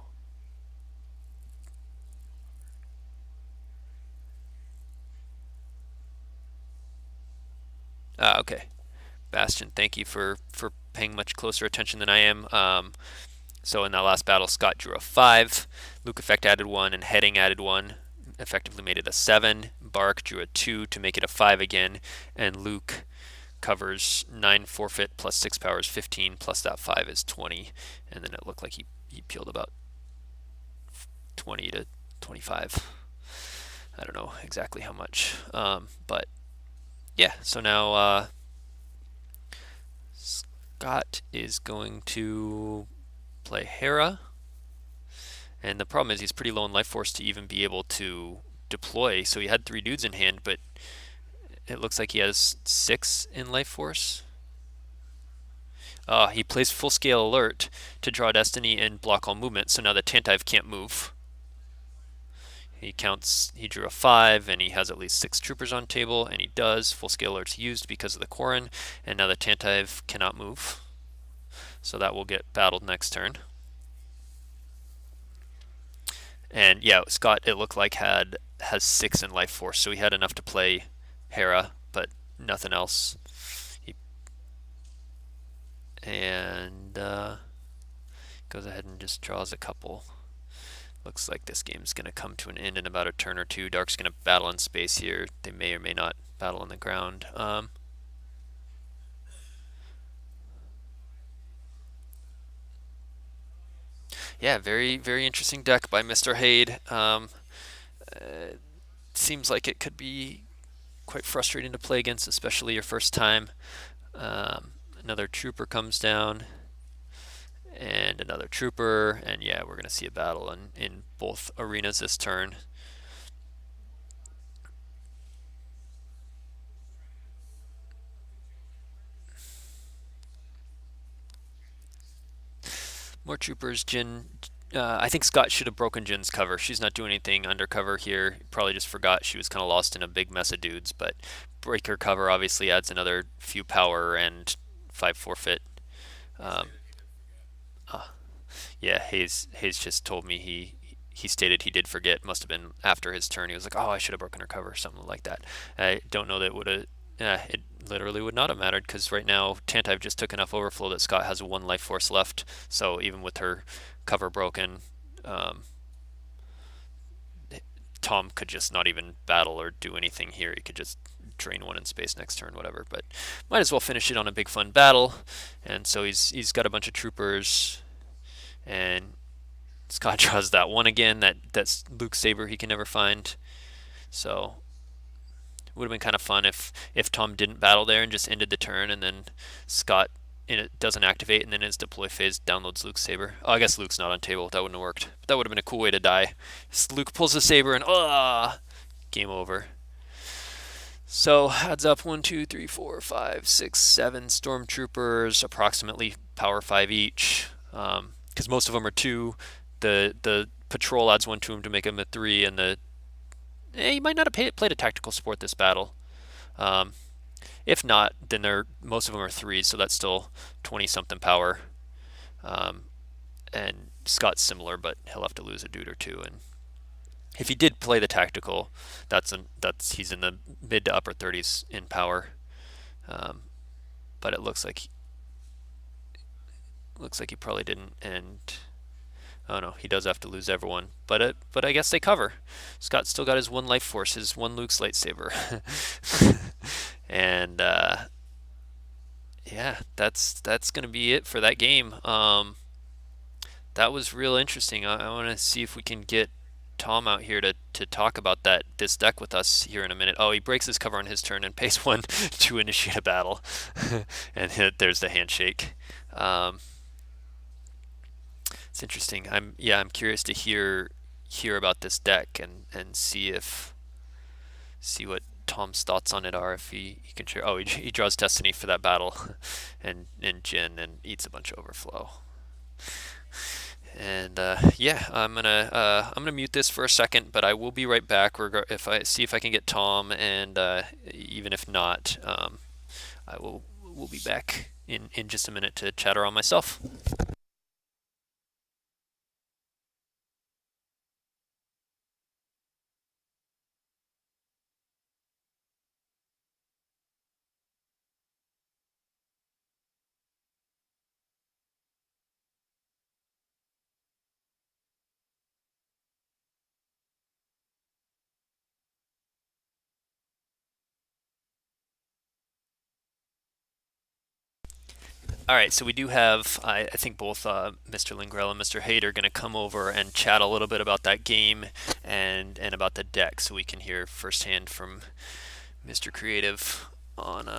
okay, Bastion, thank you for paying much closer attention than I am. So in that last battle, Scott drew a 5, Luke effect added 1, and heading added 1. Effectively made it a 7. Bark drew a 2 to make it a 5 again, and Luke covers 9 forfeit plus 6 power is 15 plus that 5 is 20, and then it looked like he peeled about 20 to 25. I don't know exactly how much, but yeah. So now Scott is going to play Hera, and the problem is he's pretty low in life force to even be able to deploy. So he had 3 dudes in hand, but it looks like he has 6 in life force. He plays full scale alert to draw Destiny and block all movement, so now the Tantive can't move. He drew a 5, and he has at least 6 troopers on table, and he does. Full scale alert's used because of the Quarren, and now the Tantive cannot move. So that will get battled next turn. And yeah, Scott, it looked like has 6 in life force, so he had enough to play Hera, but nothing else. And goes ahead and just draws a couple. Looks like this game's going to come to an end in about a turn or two. Dark's going to battle in space here. They may or may not battle on the ground. Yeah, very, very interesting deck by Mr. Hade. Seems like it could be quite frustrating to play against, especially your first time. Another trooper comes down, and another trooper, and yeah, we're going to see a battle in both arenas this turn. More troopers. Jin. I think Scott should have broken Jin's cover. She's not doing anything undercover here. Probably just forgot she was kind of lost in a big mess of dudes. But break her cover obviously adds another few power and 5 forfeit. Um, yeah, Hayes just told me he stated he did forget. Must have been after his turn. He was like, "Oh, I should have broken her cover," something like that. I don't know that it would have. It literally would not have mattered because right now Tantive just took enough overflow that Scott has 1 life force left. So even with her cover broken, um, Tom could just not even battle or do anything here. He could just drain 1 in space next turn, whatever. But might as well finish it on a big fun battle. And so he's got a bunch of troopers, and Scott draws that 1 again. That's Luke's saber he can never find. So it would have been kind of fun if Tom didn't battle there and just ended the turn, and then Scott it doesn't activate, and then his deploy phase downloads Luke's saber. Oh, I guess Luke's not on table. That wouldn't have worked. But that would have been a cool way to die. Luke pulls the saber and game over. So adds up 1, 2, 3, 4, 5, 6, 7 stormtroopers, approximately power 5 each. Because most of them are 2. The patrol adds 1 to him to make him a 3, and he might not have played a tactical support this battle. If not, then most of them are 3s, so that's still 20 something power. And Scott's similar, but he'll have to lose a dude or 2. And if he did play the tactical, he's in the mid to upper 30s in power. But it looks like he probably didn't. And oh no, he does have to lose everyone. But I guess they cover. Scott still got his 1 life force, his 1 Luke's lightsaber. And yeah, that's gonna be it for that game. That was real interesting. I want to see if we can get Tom out here to talk about this deck with us here in a minute. Oh, he breaks his cover on his turn and pays 1 to initiate a battle, and there's the handshake. It's interesting. I'm curious to hear about this deck and see what Tom's thoughts on it are, if he can share. Oh, he draws Destiny for that battle, and Jin, and eats a bunch of overflow. And yeah, I'm gonna mute this for a second, but I will be right back. If I see if I can get Tom, and even if not, we'll be back in just a minute to chatter on myself. All right, so we do have, I think both Mr. Lingrell and Mr. Haight are going to come over and chat a little bit about that game and about the deck, so we can hear firsthand from Mr. Creative on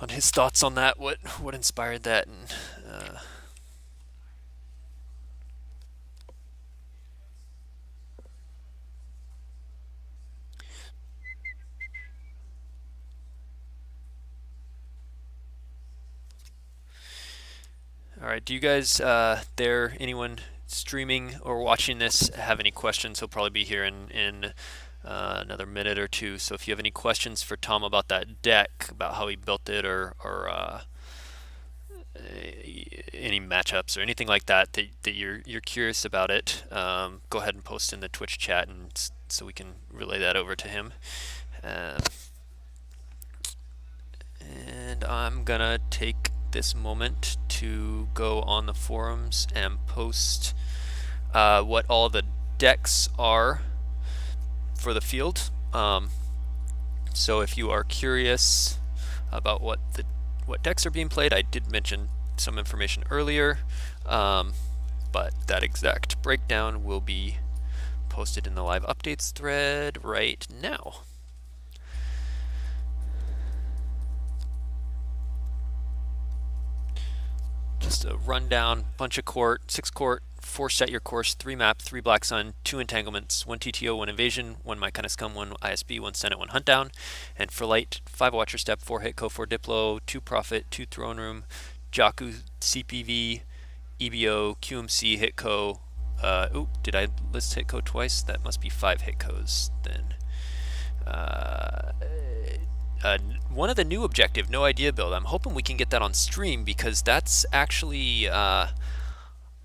on his thoughts on that, what inspired that, and all right. Do you guys there, anyone streaming or watching this, have any questions? He'll probably be here in another minute or two. So if you have any questions for Tom about that deck, about how he built it, or any matchups or anything like that that you're curious about it, go ahead and post in the Twitch chat, and so we can relay that over to him. Um, and I'm gonna take this moment to go on the forums and post what all the decks are for the field. So if you are curious about what decks are being played, I did mention some information earlier, but that exact breakdown will be posted in the live updates thread right now. Just a rundown, bunch of court, 6 court, 4 set your course, 3 map, 3 black sun, 2 entanglements, 1 TTO, 1 invasion, 1 my kind of scum, 1 ISB, 1 senate, 1 hunt down, and for light, 5 watcher step, 4 hitco, 4 diplo, 2 prophet, 2 throne room, Jakku, CPV, EBO, QMC, hitco. Did I list hitco twice? That must be 5 hitcos then. Uh, One of the new objective, no idea build. I'm hoping we can get that on stream, because that's actually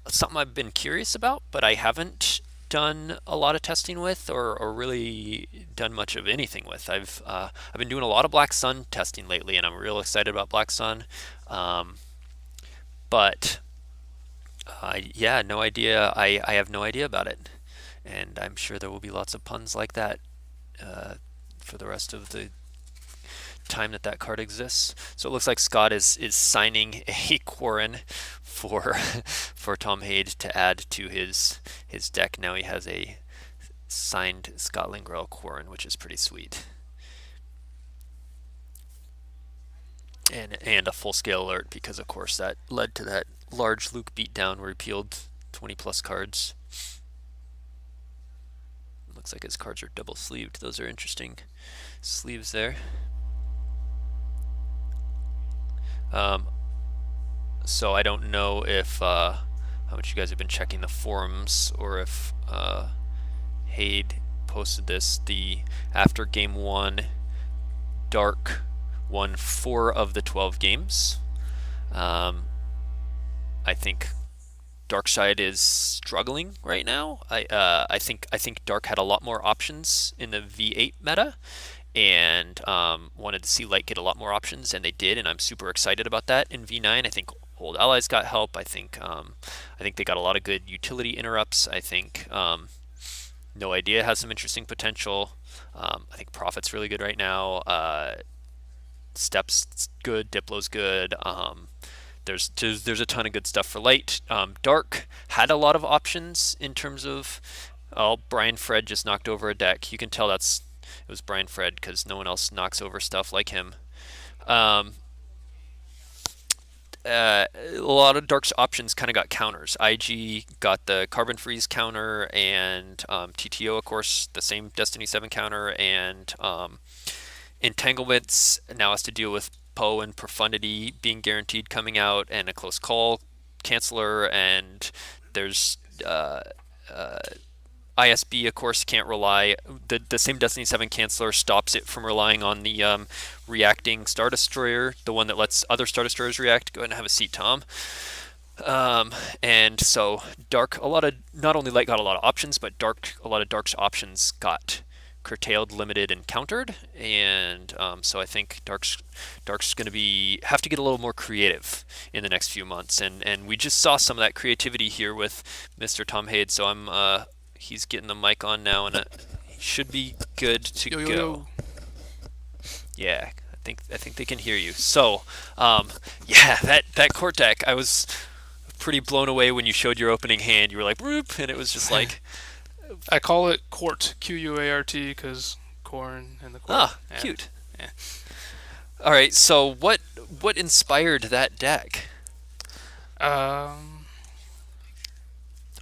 something I've been curious about, but I haven't done a lot of testing with, or really done much of anything with. I've been doing a lot of Black Sun testing lately, and I'm real excited about Black Sun. But yeah, no idea. I have no idea about it, and I'm sure there will be lots of puns like that for the rest of the time that card exists. So it looks like Scott is signing a Quarren for for Tom Haight to add to his deck. Now he has a signed Scott Lingrell Quarren, which is pretty sweet. And a full scale alert, because of course that led to that large Luke beatdown where he peeled 20 plus cards. Looks like his cards are double sleeved. Those are interesting sleeves there. So I don't know if how much you guys have been checking the forums, or if Haight posted this. The after game 1, Dark won 4 of the 12 games. I think Dark side is struggling right now. I think Dark had a lot more options in the V8 meta, and wanted to see Light get a lot more options, and they did, and I'm super excited about that in V9. I think Old Allies got help. I think they got a lot of good utility interrupts. I think No Idea has some interesting potential. I think Prophet's really good right now. Steps good. Diplo's good. There's a ton of good stuff for Light. Dark had a lot of options in terms of. Oh, Brian Fred just knocked over a deck. You can tell it was Brian Fred, because no one else knocks over stuff like him. A lot of Dark's options kind of got counters. IG got the Carbon Freeze counter, and TTO, of course, the same Destiny 7 counter, and Entanglements now has to deal with Poe and Profundity being guaranteed coming out, and a Close Call canceller, and there's ISB, of course, can't rely. The same Destiny 7 canceller stops it from relying on the reacting Star Destroyer, the one that lets other Star Destroyers react. Go ahead and have a seat, Tom. And so Dark, not only Light got a lot of options, but a lot of Dark's options got curtailed, limited, and countered. And so I think Dark's going to have to get a little more creative in the next few months. And we just saw some of that creativity here with Mr. Tom Haight. So he's getting the mic on now, and he should be good to go. Yo. Yeah, think they can hear you. So, yeah, that court deck, I was pretty blown away when you showed your opening hand. You were like, "Whoop," and it was just like, I call it Quart, Quart, because corn and the court. ah, Yeah. cute. Yeah. All right, so what inspired that deck? Um,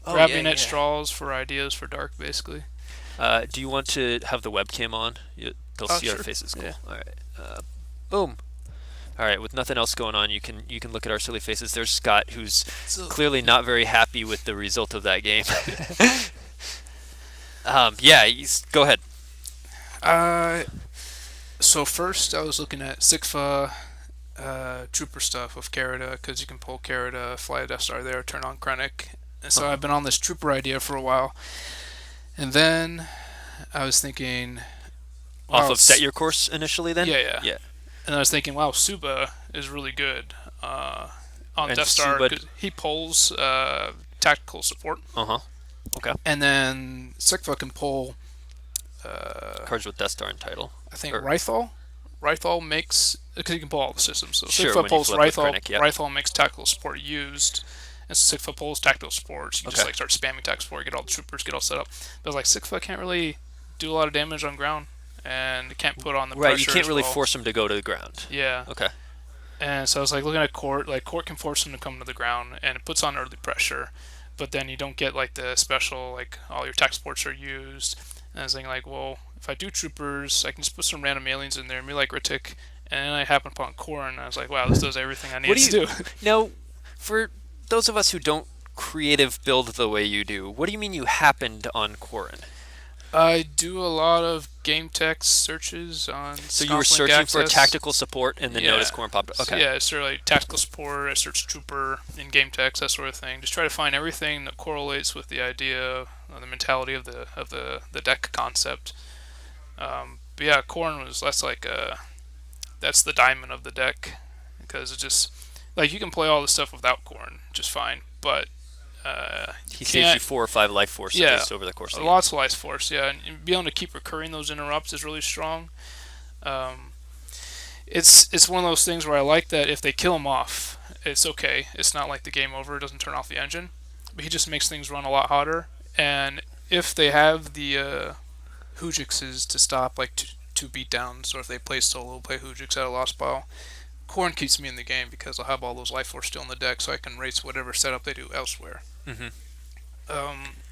Oh yeah, Grabbing at yeah. straws for ideas for dark, basically. Do you want to have the webcam on? They'll Oh, see our sure. faces. Yeah. Cool. All right. Boom. All right. With nothing else going on, you can look at our silly faces. There's Scott, who's So, clearly not very happy with the result of that game. Yeah. Go ahead. uh, so first I was looking at Sikfa trooper stuff with Carita, because you can pull Carita, fly a Death Star there, turn on Krennic. And so Uh-huh. I've been on this trooper idea for a while. And then I was thinking, Off wow, of set your course initially, then. yeah, yeah. Yeah. And I was thinking, wow, Suba is really good uh, on And Death Star Subud. because he pulls tactical support. Uh huh. Okay. And then Sikfa can pull, Cards with Death Star in title. I think, Or Rythal. Rythal makes, because he can pull all the systems. So sure, Sikfa when you pulls flip with Rythal. Krennic. Yep. Rythal makes tactical support used. And Sikfa pulls tactical support. So you Okay. just like start spamming tactical support, get all the troopers, get all set up. But like Sikfa can't really do a lot of damage on ground, and can't put on the Right. You pressure can't as really well. force them to go to the ground. Yeah. Okay. And so I was like looking at Court. Like Court can force him to come to the ground, and it puts on early pressure. But then you don't get like the special, like all your tech supports are used. And I was thinking like, well, if I do troopers, I can just put some random aliens in there, maybe like Ritik. And then I happened upon Core, and I was like, wow, this does everything I What need do to you do. now? For those of us who don't creative build the way you do, what do you mean you happened on Quarren? I do a lot of game text searches on So you were Sconflink searching for a Access. tactical support and then Yeah. noticed Quarren popped up. So, Okay. yeah, it's sort of like tactical support. I search trooper in game text, that sort of thing. Just try to find everything that correlates with the idea, the mentality of the deck concept. But yeah, Corn was that's the diamond of the deck, because it just like you can play all the stuff without Corn just fine, but you He saves you can't. 4 or 5 life Yeah, forces over the course of the game. lots of life force. Yeah, and being able to keep recurring those interrupts is really strong. Um, it's one of those things where I like that if they kill him off, it's okay. It's not like the game over. It doesn't turn off the engine, but he just makes things run a lot hotter. And if they have the Hoojixes to stop like two beatdowns, or if they play solo, play Hoojix at a lost pile, Corn keeps me in the game because I'll have all those life force still in the deck, so I can race whatever setup they do elsewhere. Hmm.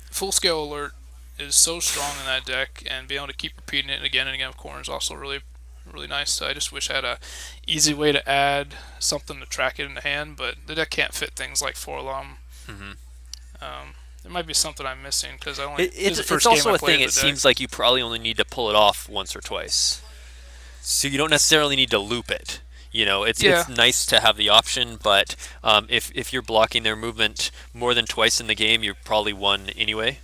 Full scale alert is so strong in that deck, and being able to keep repeating it again and again with Corn is also really nice. So I just wish I had a easy way to add something to track it in the hand, but the deck can't fit things like Forlom. Hmm. There might be something I'm missing because I only It, this is it's the it's first game also I a thing. played It of the deck. seems like you probably only need to pull it off once or twice, so you don't necessarily need to loop it. Yeah, It's nice to have the option, but if you're blocking their movement more than twice in the game, you're probably won anyway.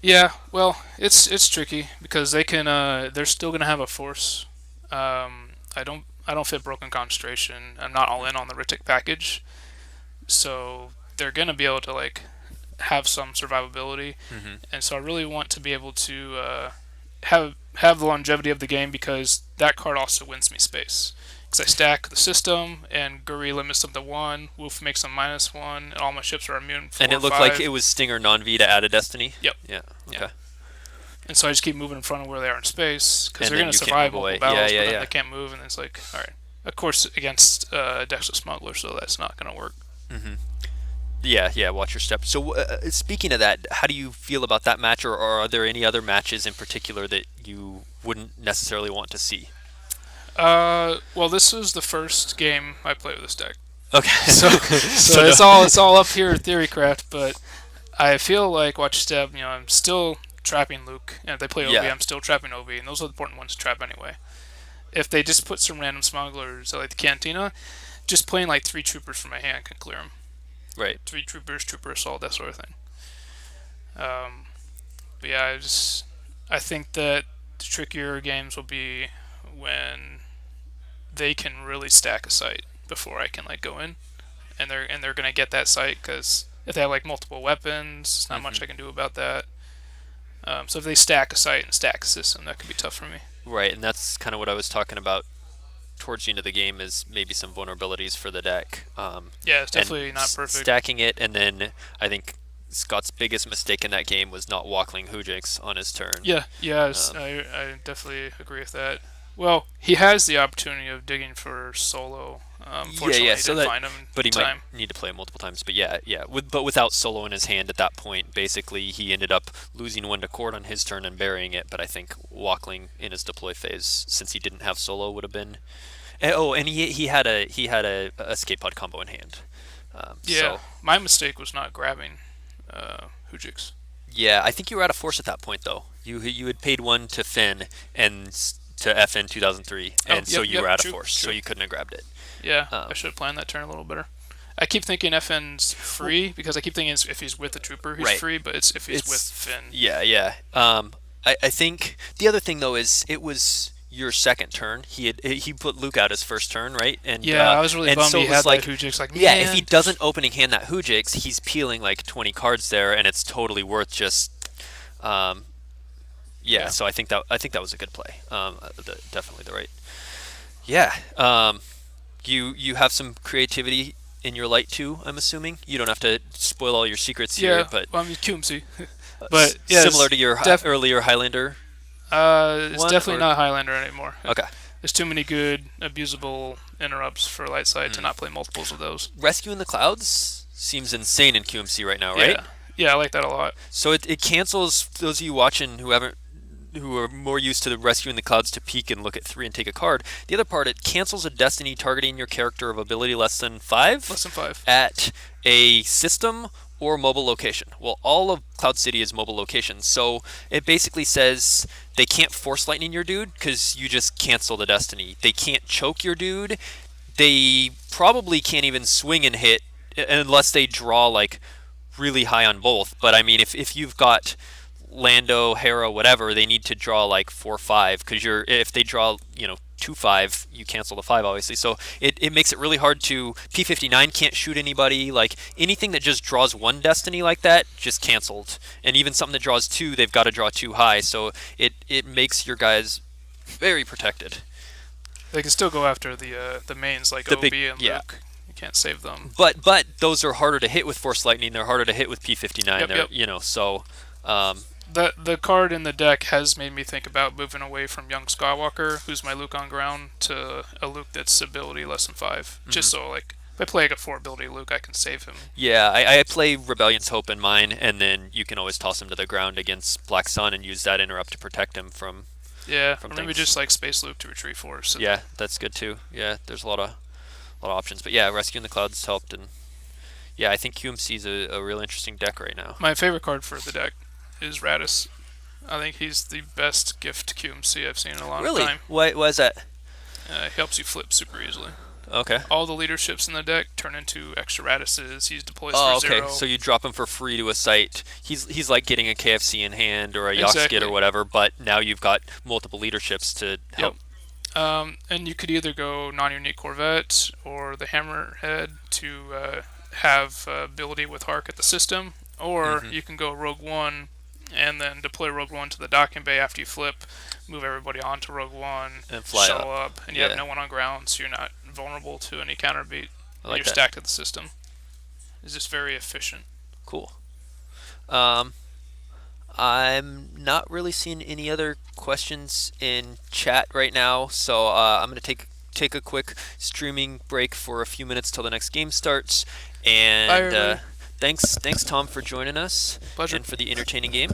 yeah. Well, it's tricky because they're still gonna have a force. I don't fit broken concentration. I'm not all in on the Ritic package, so they're gonna be able to like have some survivability, Hmm. and so I really want to be able to have the longevity of the game, because that card also wins me space. Because I stack the system, and Guri limits them to one, Wolf makes them -1, and all my ships are immune And 4 it or looked like 5. it was Stinger non-V to add a Destiny. Yep. Yeah. Yeah. Okay. And so I just keep moving in front of where they are in space, because And they're then going to you can't survive move away. multiple battles, Yeah, but yeah, then yeah. they can't move, and it's like, alright. Of course, against Dex of Smuggler, so that's not going to work. Hmm. Yeah, yeah. Watch your step. So, speaking of that, how do you feel about that match, or are there any other matches in particular that you wouldn't necessarily want to see? Well, this was the first game I played with this deck. Okay. So, So so no. it's all up here at Theorycraft, but I feel like Watch Your Step. I'm still trapping Luke, and if they play Obi, Yeah. I'm still trapping Obi, and those are the important ones to trap anyway. If they just put some random smugglers like the Cantina, just playing like 3 troopers from my hand can clear them. Right. 3 troopers, trooper assault, that sort of thing. Um, but yeah, I think that the trickier games will be when they can really stack a site before I can like go in, and they're gonna get that site, because if they have like multiple weapons, there's not much Hmm. I can do about that. So if they stack a site and stack a system, that could be tough for me. Right, and that's kind of what I was talking about towards the end of the game is maybe some vulnerabilities for the deck. Yeah, it's And definitely not perfect. stacking it, and then I think Scott's biggest mistake in that game was not wackling Hujix on his turn. Yeah, I definitely agree with that. Well, he has the opportunity of digging for solo. Fortunately, he So didn't that, find him but in he might time. need to play it multiple times. But but without solo in his hand at that point, basically he ended up losing one to Court on his turn and burying it. But I think wackling in his deploy phase, since he didn't have solo, would have been. And he had a escape pod combo in hand. Yeah, So my mistake was not grabbing Hujix. yeah, I think you were out of force at that point though. You had paid one to Finn and to FN 2003, and so you were out of force, so you couldn't have grabbed it. Yeah, I should have planned that turn a little better. I keep thinking FN's free because I keep thinking if he's with the trooper, he's free, but it's if he's with Finn. Yeah. I think the other thing though is it was your second turn. He put Luke out his first turn, right? And yeah, I was really bummed so he had like, that Hujix. Like, yeah, man. if he doesn't opening hand that Hujix, he's peeling like 20 cards there, and it's totally worth just. Yeah, so I think that was a good play. Definitely the right. Yeah. You have some creativity in your light too. I'm assuming you don't have to spoil all your secrets here, but well, I mean QMC. But yeah, similar to your earlier Highlander. It's definitely not Highlander anymore. Okay. There's too many good abusable interrupts for light side to not play multiples of those. Rescue in the Clouds seems insane in QMC right now, right? Yeah, I like that a lot. So it cancels those of you watching who are more used to the Rescue in the Clouds to peek and look at 3 and take a card. The other part, it cancels a destiny targeting your character of ability less than 5. Less than 5. At a system or mobile location. Well, all of Cloud City is mobile locations, so it basically says they can't force lightning your dude because you just cancel the destiny. They can't choke your dude. They probably can't even swing and hit unless they draw like really high on both. But I mean, if you've got Lando, Hera, whatever, they need to draw like 4-5 because if they draw 2-5, you cancel the 5 obviously. So it makes it really hard to. P59 can't shoot anybody. Like anything that just draws one destiny like that, just canceled. And even something that draws 2, they've got to draw 2 high. So it makes your guys very protected. They can still go after the mains like OB and Luke. You can't save them. But those are harder to hit with Force Lightning. They're harder to hit with P59. Yep. So. The card in the deck has made me think about moving away from Young Skywalker, who's my Luke on ground, to a Luke that's ability less than 5. Mm-hmm. Just so like if I play a 4 ability Luke, I can save him. Yeah, I play Rebellion's Hope in mine, and then you can always toss him to the ground against Black Sun and use that interrupt to protect him from. Yeah, or maybe just like Space Luke to Retreat Force. Yeah, that's good too. Yeah, there's a lot of options, but yeah, Rescue in the Clouds helped, and yeah, I think QMC is a real interesting deck right now. My favorite card for the deck is Radis. I think he's the best gift QMC I've seen in a long time. Why is that? He helps you flip super easily. Okay. All the leaderships in the deck turn into extra Radises. He's deploys for 0. Okay. So you drop him for free to a site. He's like getting a KFC in hand or a Yoxkit or whatever, but now you've got multiple leaderships to help. And you could either go non-unique Corvette or the Hammerhead to have ability with Hark at the system, or you can go Rogue One and then deploy Rogue One to the docking bay after you flip, move everybody onto Rogue One, and fly up, and you have no one on ground, so you're not vulnerable to any counterbeat. You're stacked at the system. It's just very efficient. Cool. I'm not really seeing any other questions in chat right now, so I'm going to take a quick streaming break for a few minutes till the next game starts. And thanks Tom for joining us. Pleasure. And for the entertaining game.